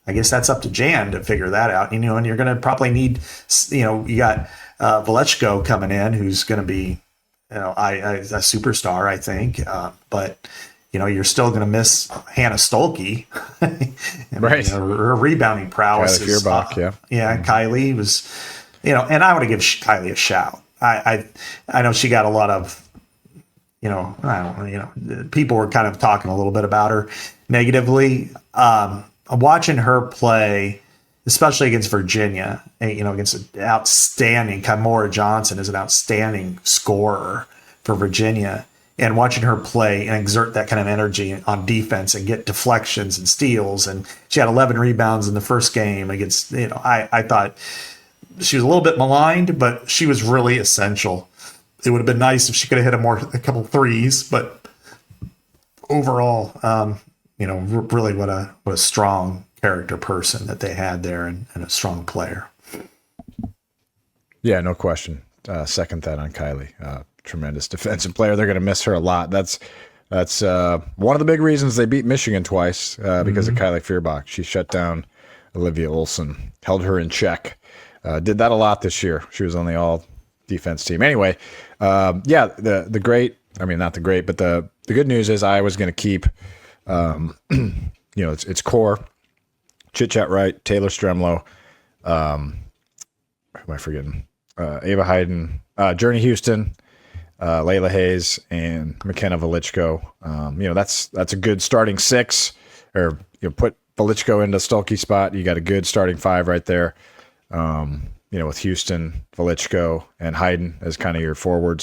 I guess that's up to Jan to figure that out. And you're going to probably need, you got Leistikow coming in, who's going to be, a superstar, I think. But you're still going to miss Hannah Stolke. Right. Her rebounding prowess is Kylie was, and I want to give Kylie a shout. I know she got a lot of, people were kind of talking a little bit about her negatively. Watching her play, especially against Virginia, against an outstanding, Kimora Johnson is an outstanding scorer for Virginia, and watching her play and exert that kind of energy on defense and get deflections and steals. And she had 11 rebounds in the first game against, I thought she was a little bit maligned, but she was really essential. It would have been nice if she could have hit a couple threes, but overall, really what a strong character person that they had there and a strong player. Yeah, no question. Second that on Kylie. Tremendous defensive player. They're going to miss her a lot. That's one of the big reasons they beat Michigan twice because of Kylie Feuerbach. She shut down Olivia Olson, held her in check. Did that a lot this year. She was on the all-defense team. Anyway, the great, not the great, but the good news is Iowa's going to keep, it's core. Chit Chat Wright, Taylor Stremlow, who am I forgetting? Ava Hayden, Journey Houston, Layla Hayes, and McKenna Velichko. That's a good starting six, or put Velichko into Stolke's spot. You got a good starting five right there. With Houston, Velichko, and Hayden as kind of your forward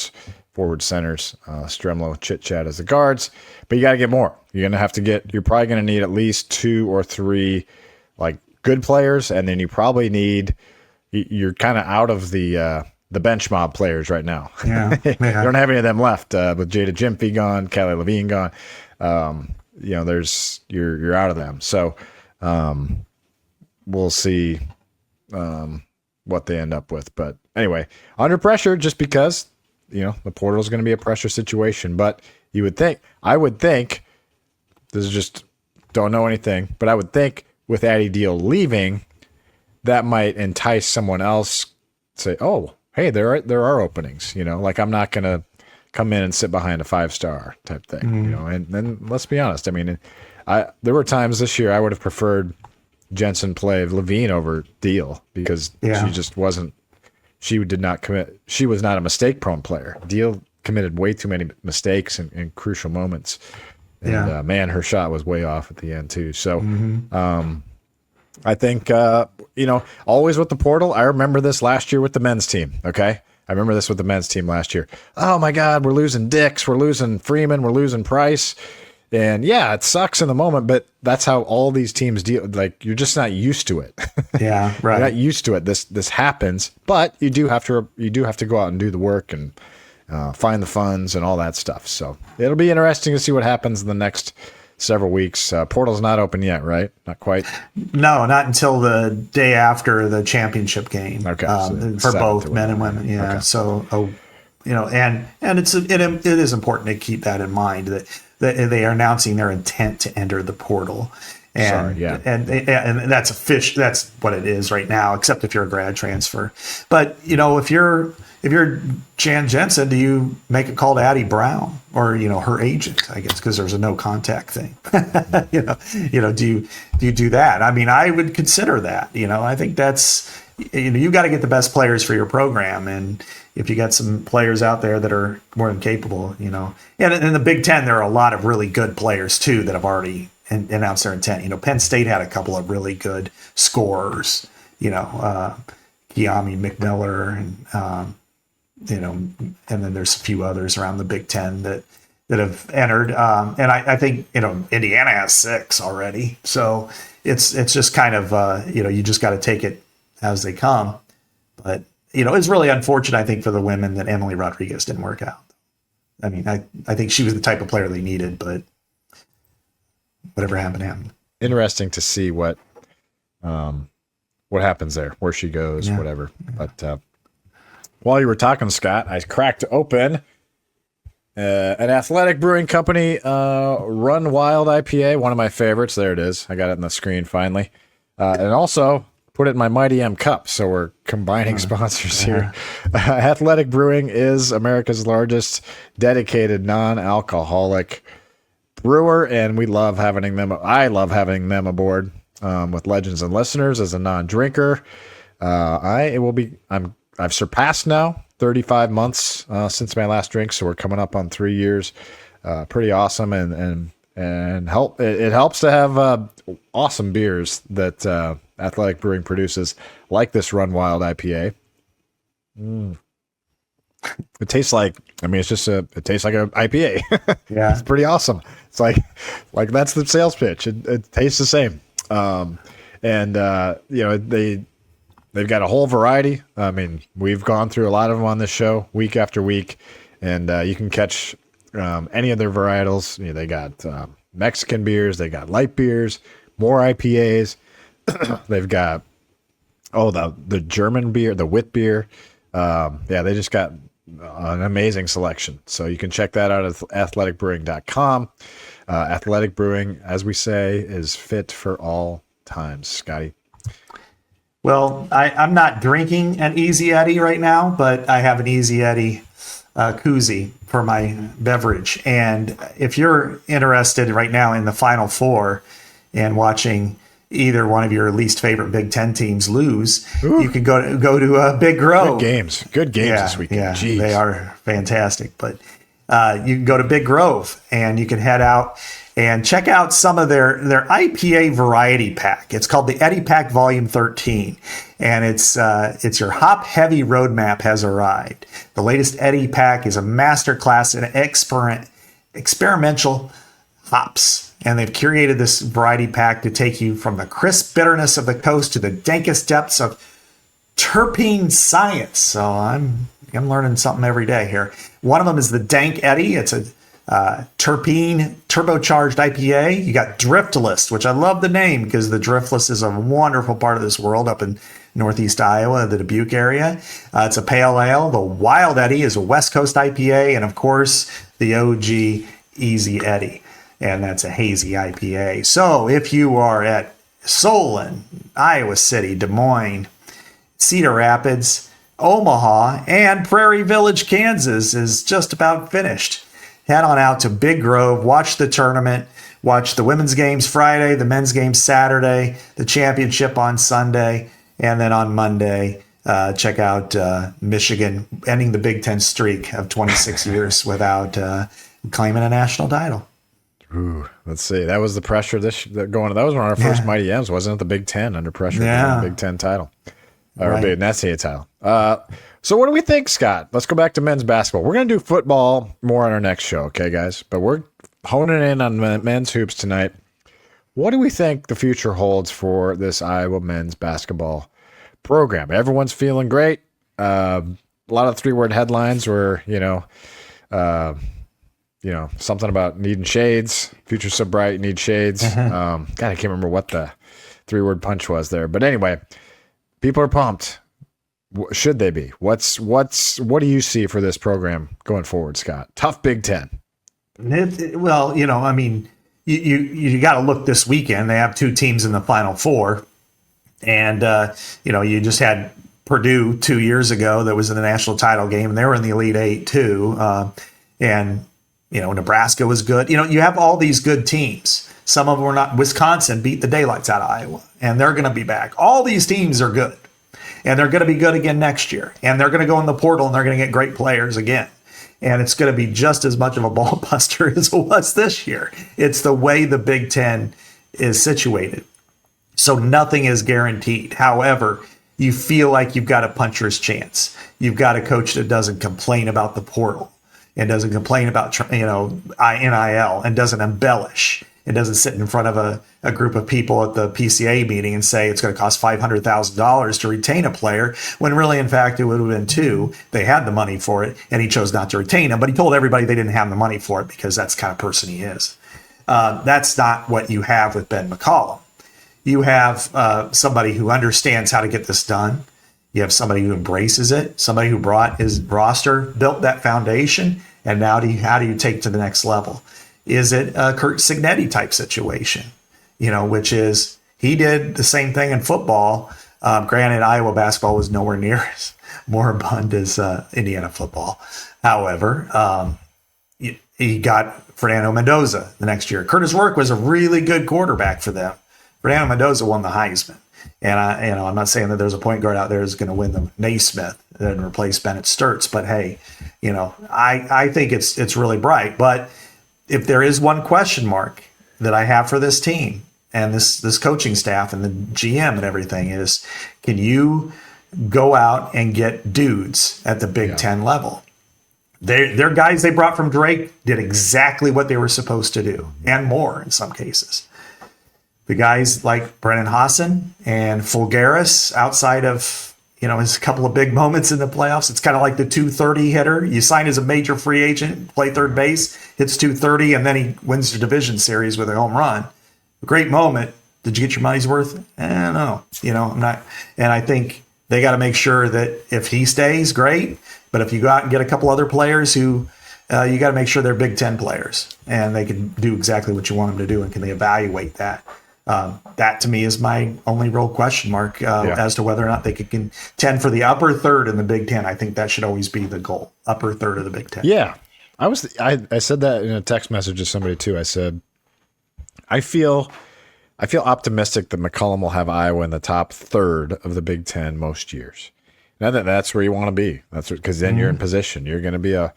centers, Stremlow, Chit Chat as the guards. But you got to get more. You're probably going to need at least 2 or 3 like good players, and then you probably need. You're kind of out of the bench mob players right now. Yeah, you don't have any of them left with Jada Jimpy gone, Callie Levine gone. You're out of them. So we'll see what they end up with. But anyway, under pressure, just because the portal is going to be a pressure situation. But I would think, this is just don't know anything, but I would think with Addie Deal leaving, that might entice someone else to say, oh, hey, there are openings, like I'm not going to come in and sit behind a 5-star type thing, and then let's be honest. There were times this year I would have preferred Jensen play Levine over Deal because she just wasn't, she did not commit. She was not a mistake prone player. Deal committed way too many mistakes in crucial moments. And man, her shot was way off at the end too. So, I think, always with the portal, I remember this last year with the men's team. Okay. I remember this with the men's team last year. Oh my God, we're losing Dix. We're losing Freeman. We're losing Price. And yeah, it sucks in the moment, but that's how all these teams deal. Like, you're just not used to it. Yeah, right. You're not used to it. This happens, but you do have to go out and do the work and find the funds and all that stuff. So it'll be interesting to see what happens in the next several weeks. Portal's not open yet, right? Not quite. No, not until the day after the championship game. Okay, for both men and women. Yeah. Okay. So, and it is important to keep that in mind that they are announcing their intent to enter the portal. And, and that's that's what it is right now, except if you're a grad transfer. But if you're Jan Jensen, do you make a call to Addie Brown or her agent? I guess because there's a no contact thing. Do you do that? I mean, I would consider that. I think that's you got to get the best players for your program, and if you got some players out there that are more than capable, and in the Big Ten there are a lot of really good players too that have already announced their intent. Penn State had a couple of really good scorers, Kiami McMiller, and then there's a few others around the Big Ten that have entered. And I think, Indiana has 6 already. So it's just kind of, you just got to take it as they come. But, it's really unfortunate, I think, for the women that Emily Rodriguez didn't work out. I mean, I think she was the type of player they needed, but whatever happened. Interesting to see what happens there, where she goes, whatever. But while you were talking, Scott, I cracked open an Athletic Brewing Company Run Wild IPA, one of my favorites. There it is. I got it on the screen finally. And also put it in my Mighty M cup. So we're combining sponsors here. Athletic Brewing is America's largest dedicated non-alcoholic brewer, and we love having them. I love having them aboard with legends and listeners as a non-drinker. I've surpassed now 35 months since my last drink, so we're coming up on 3 years. Pretty awesome, and it helps to have awesome beers that Athletic Brewing produces, like this Run Wild IPA. It tastes like, it tastes like an IPA. Yeah. It's pretty awesome. It's like that's the sales pitch. It tastes the same. They've got a whole variety. I mean, we've gone through a lot of them on this show week after week, and you can catch any of their varietals. They got Mexican beers, they got light beers, more IPAs. They've got the German beer, the wit beer. They just got an amazing selection. So you can check that out at athleticbrewing.com. Athletic Brewing, as we say, is fit for all times. Scotty. Well, I'm not drinking an Easy Eddie right now, but I have an Easy Eddie koozie for my beverage. And if you're interested right now in the Final Four and watching either one of your least favorite Big Ten teams lose, you can go to Big Grove. Good games this weekend. Yeah, they are fantastic. But you can go to Big Grove and you can head out and check out some of their IPA variety pack. It's called the Eddie Pack Volume 13, and it's your hop heavy roadmap has arrived. The latest Eddie Pack is a masterclass in experimental hops. And they've curated this variety pack to take you from the crisp bitterness of the coast to the dankest depths of terpene science. So I'm learning something every day here. One of them is the Dank Eddie. It's a terpene turbocharged IPA. You got Driftless, which I love the name because the Driftless is a wonderful part of this world up in Northeast Iowa, the Dubuque area. It's a pale ale. The Wild Eddie is a West Coast IPA. And of course, the OG Easy Eddie. And that's a hazy IPA. So if you are at Solon, Iowa City, Des Moines, Cedar Rapids, Omaha, and Prairie Village, Kansas is just about finished, head on out to Big Grove, watch the tournament, watch the women's games Friday, the men's games Saturday, the championship on Sunday, and then on Monday, check out Michigan ending the Big Ten streak of 26 years without claiming a national title. Ooh, let's see. That was the pressure that was one of our first Mighty M's, wasn't it? The Big Ten under pressure for the Big Ten title. Or Big NCAA title. So what do we think, Scott? Let's go back to men's basketball. We're going to do football more on our next show, okay, guys? But we're honing in on men's hoops tonight. What do we think the future holds for this Iowa men's basketball program? Everyone's feeling great. A lot of 3-word headlines were, something about needing shades. Future's so bright, need shades. God, I can't remember what the 3-word punch was there. But anyway, people are pumped. Should they be? What do you see for this program going forward, Scott? Tough Big Ten. Well, you got to look this weekend. They have 2 teams in the Final Four. And, you just had Purdue 2 years ago that was in the national title game, and they were in the Elite Eight too. Nebraska was good. You have all these good teams. Some of them were not. Wisconsin beat the daylights out of Iowa, and they're going to be back. All these teams are good, and they're going to be good again next year. And they're going to go in the portal, and they're going to get great players again. And it's going to be just as much of a ball buster as it was this year. It's the way the Big Ten is situated. So nothing is guaranteed. However, you feel like you've got a puncher's chance. You've got a coach that doesn't complain about the portal and doesn't complain about, NIL and doesn't embellish. It doesn't sit in front of a group of people at the PCA meeting and say it's going to cost $500,000 to retain a player, when really, in fact, it would have been 2. They had the money for it, and he chose not to retain him. But he told everybody they didn't have the money for it because that's the kind of person he is. That's not what you have with Ben McCollum. You have somebody who understands how to get this done. You have somebody who embraces it, somebody who brought his roster, built that foundation, and now how do you take to the next level? Is it a Kurt Signetti type situation, which is he did the same thing in football. Granted, Iowa basketball was nowhere near as moribund as Indiana football. However, he got Fernando Mendoza the next year. Curtis Work was a really good quarterback for them. Fernando Mendoza won the Heisman. And I'm not saying that there's a point guard out there who's going to win the Naismith and replace Bennett Stirtz, but hey, I think it's really bright. But if there is one question mark that I have for this team and this coaching staff and the GM and everything is, can you go out and get dudes at the Big Ten level? Their guys they brought from Drake did exactly what they were supposed to do and more in some cases. The guys like Brennan Hassan and Fulgaris, outside of his couple of big moments in the playoffs, it's kind of like the 230 hitter. You sign as a major free agent, play third base, hits 230, and then he wins the division series with a home run. A great moment. Did you get your money's worth? No. I'm not. And I think they got to make sure that if he stays, great. But if you go out and get a couple other players who you got to make sure they're Big Ten players and they can do exactly what you want them to do, and can they evaluate that? That to me is my only real question mark as to whether or not they could contend for the upper third in the Big Ten. I think that should always be the goal, upper third of the Big Ten. Yeah, I said that in a text message to somebody too. I said, I feel optimistic that McCollum will have Iowa in the top third of the Big Ten most years. Now that's where you want to be. That's because then you're in position. You're going to be a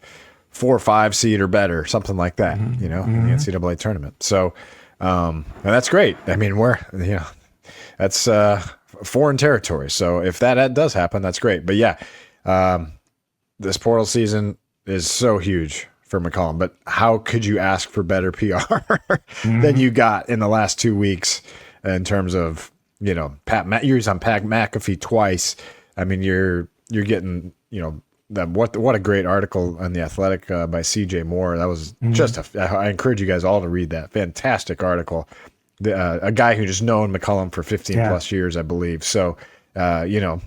4 or 5 seed or better, something like that. In the NCAA tournament. So. And that's great. I mean, that's foreign territory. So if that does happen, that's great. But this portal season is so huge for McCollum. But how could you ask for better PR than you got in the last 2 weeks in terms of you're on Pat McAfee twice. I mean, you're getting what a great article on The Athletic by CJ Moore. That was I encourage you guys all to read that. Fantastic article. A guy who just known McCollum for 15 plus years, I believe. So, you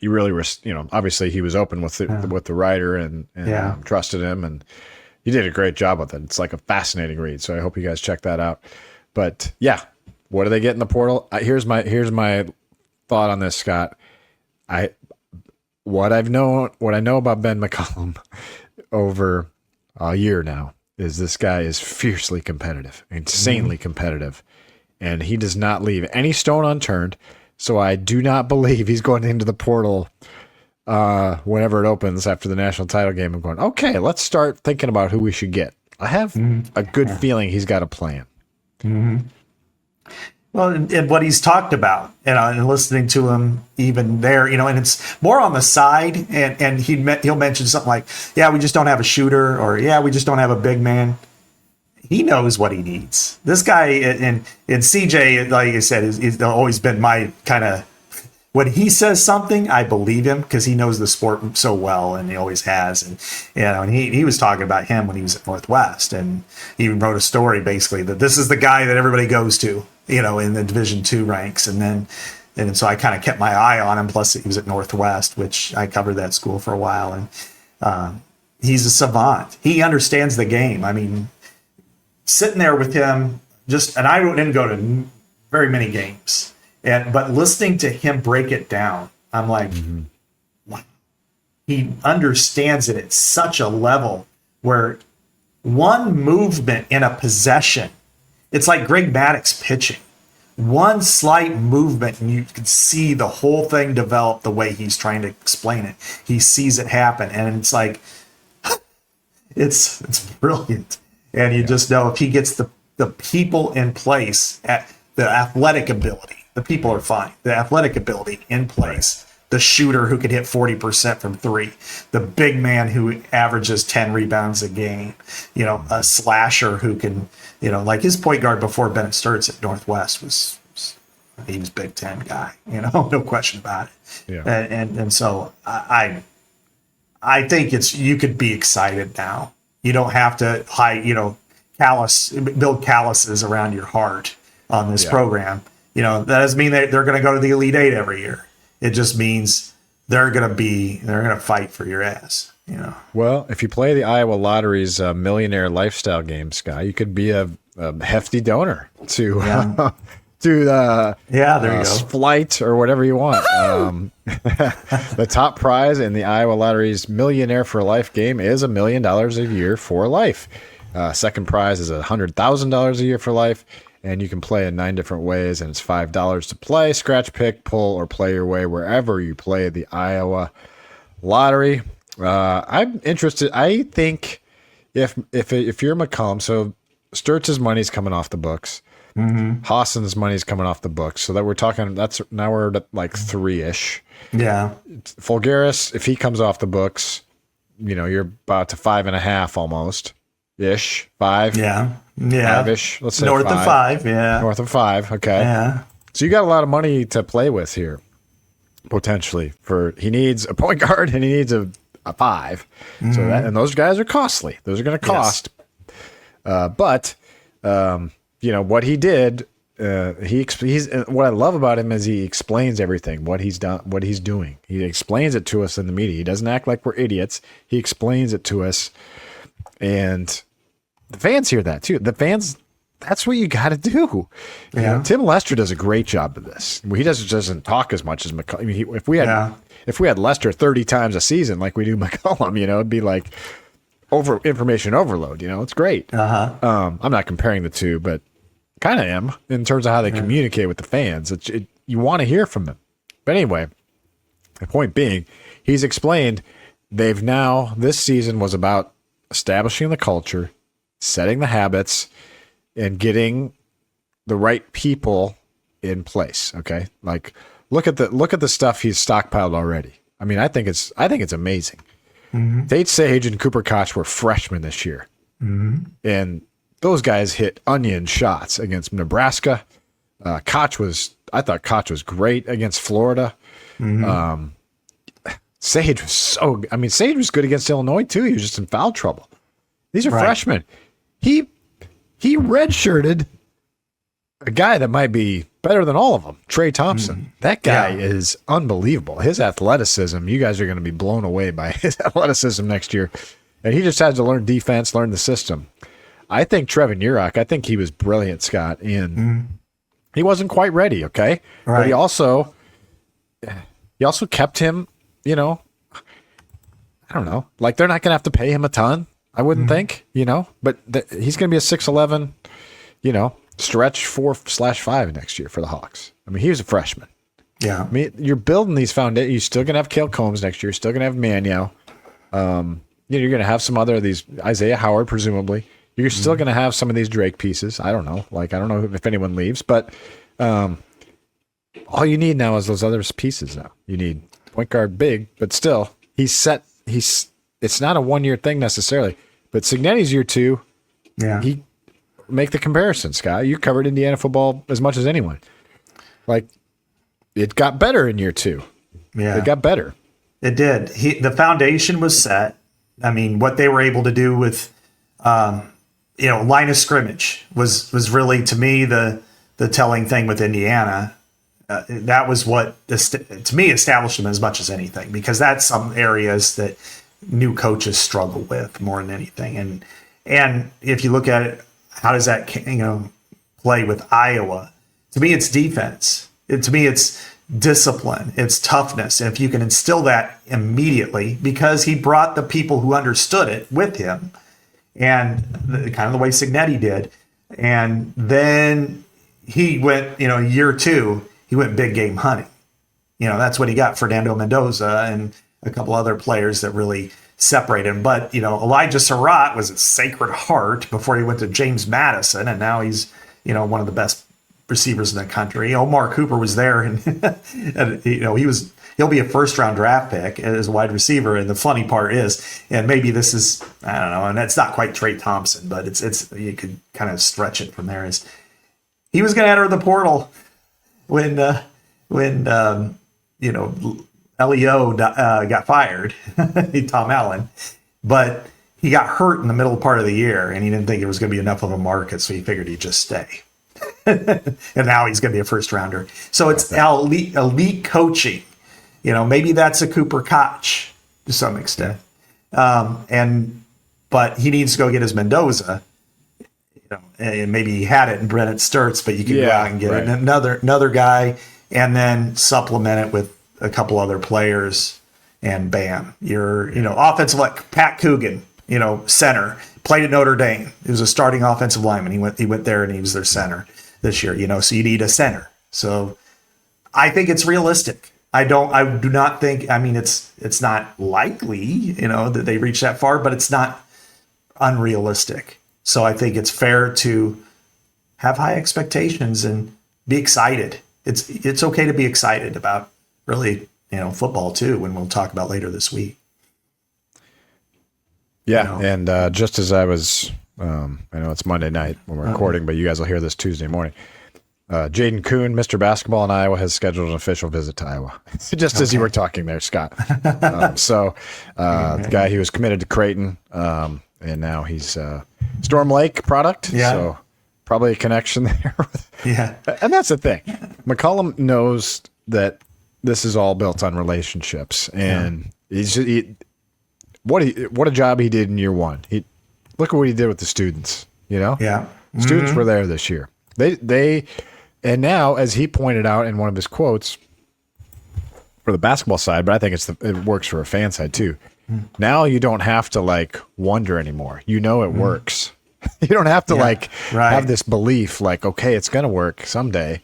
really were, obviously he was open with the writer and trusted him, and he did a great job with it. It's like a fascinating read. So I hope you guys check that out. But what do they get in the portal? Here's my thought on this, Scott. What I know about Ben McCollum over a year now is this guy is fiercely competitive, insanely competitive, and he does not leave any stone unturned. So I do not believe he's going into the portal whenever it opens after the national title game and going, okay, let's start thinking about who we should get. I have a good feeling he's got a plan. Well, and what he's talked about, and listening to him even there, and it's more on the side, and he'll mention something like, we just don't have a shooter, or we just don't have a big man. he knows what he needs. This guy and CJ, like I said, is always been my kind of, when he says something, I believe him because he knows the sport so well, and he always has. And and he was talking about him when he was at Northwest, and he even wrote a story basically that this is the guy that everybody goes to, in the Division II ranks. And so I kind of kept my eye on him. Plus, he was at Northwest, which I covered that school for a while, and he's a savant. He understands the game. I mean, sitting there with him, and I didn't go to very many games. But listening to him break it down, I'm like, wow. He understands it at such a level where one movement in a possession, it's like Greg Maddox pitching. One slight movement, and you can see the whole thing develop the way he's trying to explain it. He sees it happen, and it's like, it's brilliant. And you just know if he gets the people in place, at the athletic ability. The people are fine. The athletic ability in place. The shooter who can hit 40% from three. The big man who averages 10 rebounds a game. A slasher who can, like his point guard before Bennett Stirtz at Northwest he was Big Ten guy. No question about it. Yeah. And so I think you could be excited now. You don't have to build calluses around your heart on this program. That doesn't mean that they're going to go to the Elite Eight every year. It just means they're going to fight for your ass. Well, if you play the Iowa Lottery's millionaire lifestyle game, Sky, you could be a hefty donor to there you go. Flight or whatever you want. The top prize in the Iowa Lottery's Millionaire for Life game is $1 million a year for life. Second prize is $100,000 a year for life. And you can play in 9 different ways, and it's $5 to play. Scratch, pick, pull, or play your way wherever you play the Iowa Lottery. I'm interested. I think if you're McCollum, so Sturtz's money's coming off the books. Hawson's money's coming off the books. So that we're talking. Now we're at like 3-ish. Yeah. Fulgaris, if he comes off the books, you're about to 5.5 almost ish. 5. Yeah. 5-ish. Let's say north of 5. Yeah. North of 5. Okay. Yeah. So you got a lot of money to play with here, potentially. He needs a point guard and he needs a 5. So and those guys are costly. Those are going to cost. Yes. But what he did, he's what I love about him is he explains everything, what he's done, what he's doing. He explains it to us in the media. He doesn't act like we're idiots. He explains it to us, and the fans hear that too. The fans, that's what you got to do. Tim Lester does a great job of this. He doesn't talk as much as McCollum. If we had Lester 30 times a season like we do McCollum, it'd be like information overload. It's great. I'm not comparing the two, but kind of am in terms of how they communicate with the fans. You want to hear from them. But anyway, the point being, he's explained this season was about establishing the culture, setting the habits, and getting the right people in place. Okay, like look at the stuff he's stockpiled already. I mean, I think it's amazing. Tate Sage and Cooper Koch were freshmen this year, and those guys hit onion shots against Nebraska. I thought Koch was great against Florida. Sage was good against Illinois too. He was just in foul trouble. These are freshmen. He redshirted a guy that might be better than all of them, Trey Thompson. That guy is unbelievable. His athleticism, you guys are going to be blown away by his athleticism next year. And he just has to learn defense, learn the system. I think Trevin Urach, I think he was brilliant, Scott, and he wasn't quite ready, okay? Right. But he also kept him, I don't know, like they're not going to have to pay him a ton. I wouldn't think, but he's going to be a 6'11", stretch 4/5 next year for the Hawks. I mean, he was a freshman. Yeah. I mean, you're building these foundations. You're still going to have Cale Combs next year. You're still going to have Manio. You're going to have some other of these, Isaiah Howard, presumably. You're still going to have some of these Drake pieces. I don't know. I don't know if anyone leaves, but all you need now is those other pieces now. You need point guard big, but still, he's set. It's not a 1-year thing necessarily. But Cignetti's year 2, make the comparison, Scott. You covered Indiana football as much as anyone. Like, it got better in year 2. Yeah. It got better. It did. The foundation was set. I mean, what they were able to do with, line of scrimmage was really, to me, the telling thing with Indiana. That was what, to me, established them as much as anything, because that's some areas that new coaches struggle with more than anything. And if you look at it, how does that play with Iowa? To me, it's defense. To me, it's discipline, it's toughness. And if you can instill that immediately, because he brought the people who understood it with him, and kind of the way Signetti did, and then he went, year 2, he went big game hunting. That's what he got. Fernando Mendoza and a couple other players that really separated him. But, Elijah Surratt was at Sacred Heart before he went to James Madison, and now he's, one of the best receivers in the country. Omar Cooper was there, and, he'll be a first-round draft pick as a wide receiver. And the funny part is, and maybe this is, I don't know, and that's not quite Trey Thompson, but it's you could kind of stretch it from there, is he was going to enter the portal when LEO got fired, Tom Allen, but he got hurt in the middle part of the year, and he didn't think it was going to be enough of a market, so he figured he'd just stay. And now he's going to be a first rounder. So it's elite coaching. Maybe that's a Cooper Koch to some extent. But he needs to go get his Mendoza. And maybe he had it in Bennett Stirtz, but you could go out and get another guy, and then supplement it with a couple other players, and bam, you're offensive, like Pat Coogan, center, played at Notre Dame. He was a starting offensive lineman. He went there and he was their center this year. So you need a center. So I think it's realistic. I do not think. I mean, it's not likely, that they reach that far, but it's not unrealistic. So I think it's fair to have high expectations and be excited. It's okay to be excited about really, football too, when we'll talk about later this week. Yeah. And just as I was, I know it's Monday night when we're recording, but you guys will hear this Tuesday morning. Jaden Kuhn, Mr. Basketball in Iowa, has scheduled an official visit to Iowa, just as you were talking there, Scott. The guy, he was committed to Creighton, and now he's Storm Lake product. Yeah. So probably a connection there. Yeah. And that's the thing. McCollum knows that this is all built on relationships, and what a job he did in year 1. Look at what he did with the students. Yeah. Mm-hmm. Students were there this year. They and now, as he pointed out in one of his quotes for the basketball side, but I think it works for a fan side too. Now you don't have to wonder anymore. It works. You don't have to have this belief okay, it's going to work someday.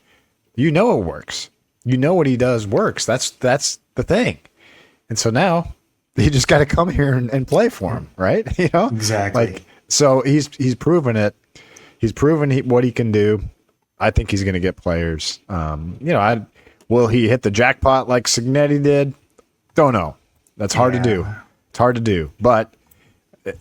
It works. What he does works. That's the thing. And so now you just got to come here and play for him, right? Exactly. So he's proven it. He's proven what he can do. I think he's going to get players. Will he hit the jackpot like Signetti did? Don't know. That's hard to do. It's hard to do, but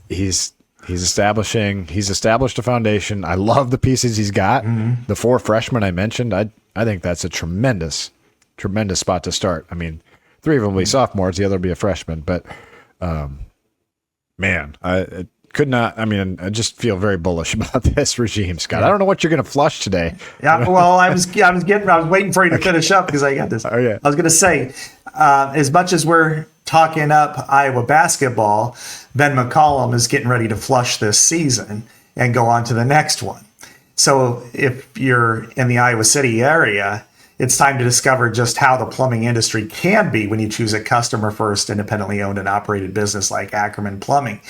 he's established a foundation. I love the pieces he's got. Mm-hmm. The 4 freshmen I mentioned, I think that's a tremendous spot to start. I mean, 3 of them will be sophomores, the other will be a freshman, but I just feel very bullish about this regime, Scott. Yeah. I don't know what you're going to flush today. Yeah, well, I was waiting for you to finish up because I got this. Oh, yeah. I was going to say, as much as we're talking up Iowa basketball, Ben McCollum is getting ready to flush this season and go on to the next one. So if you're in the Iowa City area, it's time to discover just how the plumbing industry can be when you choose a customer-first, independently owned and operated business like Ackerman Plumbing.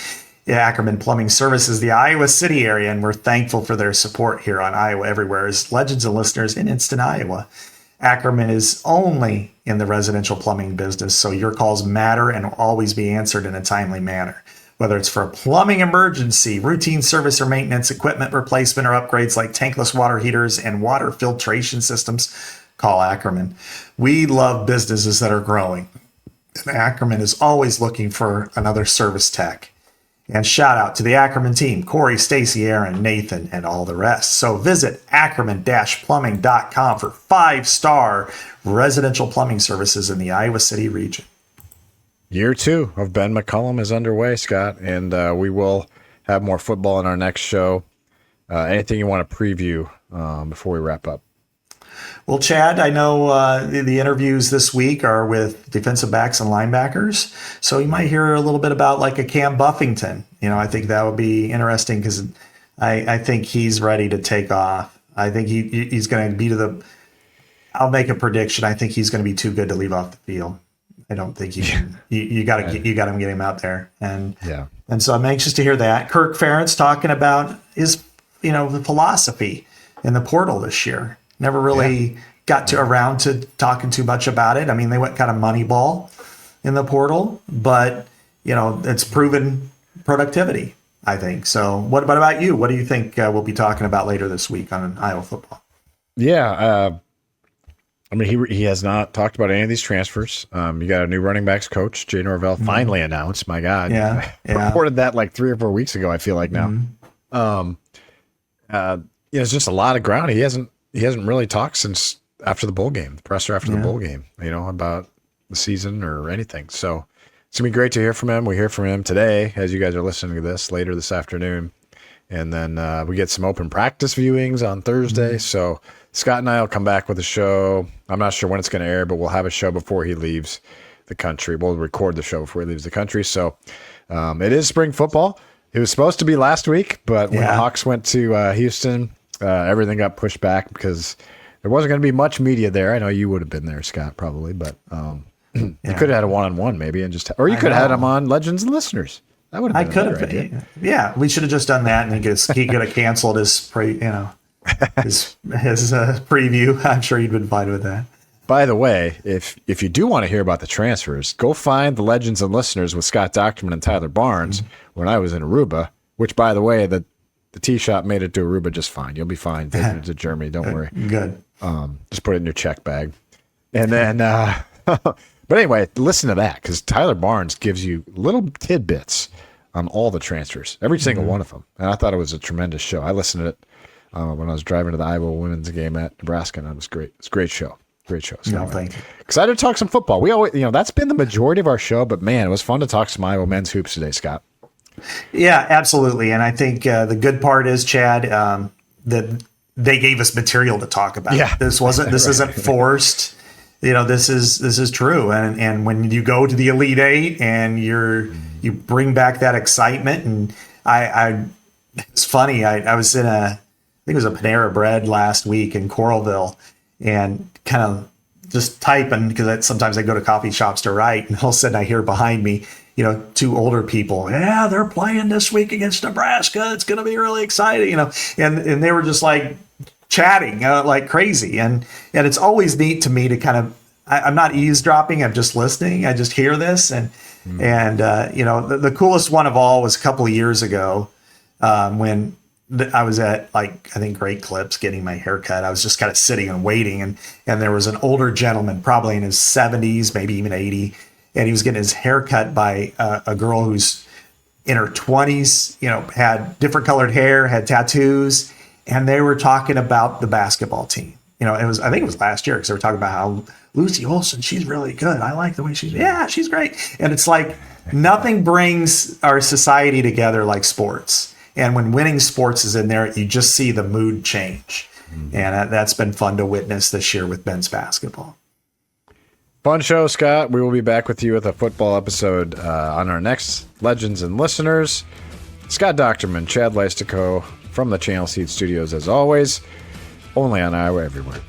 Ackerman Plumbing services the Iowa City area, and we're thankful for their support here on Iowa Everywhere as legends and listeners in Instant Iowa. Ackerman is only in the residential plumbing business, so your calls matter and will always be answered in a timely manner. Whether it's for a plumbing emergency, routine service or maintenance, equipment replacement, or upgrades like tankless water heaters and water filtration systems, call Ackerman. We love businesses that are growing, and Ackerman is always looking for another service tech. And shout out to the Ackerman team, Corey, Stacy, Aaron, Nathan, and all the rest. So visit ackerman-plumbing.com for 5-star residential plumbing services in the Iowa City region. Year 2 of Ben McCollum is underway, Scott, and we will have more football in our next show. Anything you want to preview before we wrap up? Well, Chad, I know the interviews this week are with defensive backs and linebackers, so you might hear a little bit about like a Cam Buffington. I think that would be interesting because I think he's ready to take off. I think he's going to be I'll make a prediction. I think he's going to be too good to leave off the field. I don't think you can. You got to get him out there, and so I'm anxious to hear that. Kirk Ferentz talking about his the philosophy in the portal this year. Never really got around to talking too much about it. I mean, they went kind of Moneyball in the portal, but it's proven productivity, I think. So what about you? What do you think we'll be talking about later this week on Iowa football? Yeah. I mean, he has not talked about any of these transfers. You got a new running backs coach, Jay Norvell, finally announced. My God. Yeah. Reported that like 3 or 4 weeks ago, I feel like now. It's just a lot of ground. He hasn't really talked since after the bowl game, the presser after the bowl game, about the season or anything. So it's going to be great to hear from him. We hear from him today as you guys are listening to this later this afternoon. And then we get some open practice viewings on Thursday. So Scott and I will come back with a show. I'm not sure when it's going to air, but we'll have a show before he leaves the country. We'll record the show before he leaves the country. So it is spring football. It was supposed to be last week, but when the Hawks went to Houston, everything got pushed back because there wasn't going to be much media there. I know you would have been there, Scott, probably, but you could have had a one-on-one maybe, and or you could have had him on Legends and Listeners. That would have been a better idea. Yeah, we should have just done that, and he could have canceled his preview. I'm sure he'd been fine with that. By the way, if you do want to hear about the transfers, go find the Legends and Listeners with Scott Dochterman and Tyler Barnes when I was in Aruba, which, by the way, the tee shop made it to Aruba just fine. You'll be fine taking it to Germany. Don't worry. Good. Just put it in your check bag. And then, but anyway, listen to that because Tyler Barnes gives you little tidbits on all the transfers, every single one of them. And I thought it was a tremendous show. I listened to it when I was driving to the Iowa women's game at Nebraska, and it was great. It's a great show. Great show. So thank you. Excited to talk some football. We always, that's been the majority of our show, but man, it was fun to talk some Iowa men's hoops today, Scott. Yeah, absolutely. And I think the good part is, Chad, that they gave us material to talk about. Yeah. This isn't forced. This is true. And when you go to the Elite Eight and you bring back that excitement, and it's funny. I was in I think it was a Panera Bread last week in Coralville, and kind of just typing because sometimes I go to coffee shops to write, and all of a sudden I hear behind me, 2 older people. Yeah, they're playing this week against Nebraska. It's going to be really exciting, and they were just like chatting like crazy. And it's always neat to me to kind of, I'm not eavesdropping. I'm just listening. I just hear this. And the coolest one of all was a couple of years ago when I was at I think Great Clips getting my hair cut. I was just kind of sitting and waiting. And there was an older gentleman, probably in his 70s, maybe even 80. And he was getting his hair cut by a girl who's in her 20s, had different colored hair, had tattoos, and they were talking about the basketball team. I think it was last year because they were talking about how Lucy Olson, she's really good. I like the way she's great. And it's like nothing brings our society together like sports. And when winning sports is in there, you just see the mood change. And that's been fun to witness this year with men's basketball. Fun show, Scott. We will be back with you with a football episode on our next Legends and Listeners. Scott Dochterman, Chad Leistikow from the Channel Seed Studios, as always, only on Iowa Everywhere.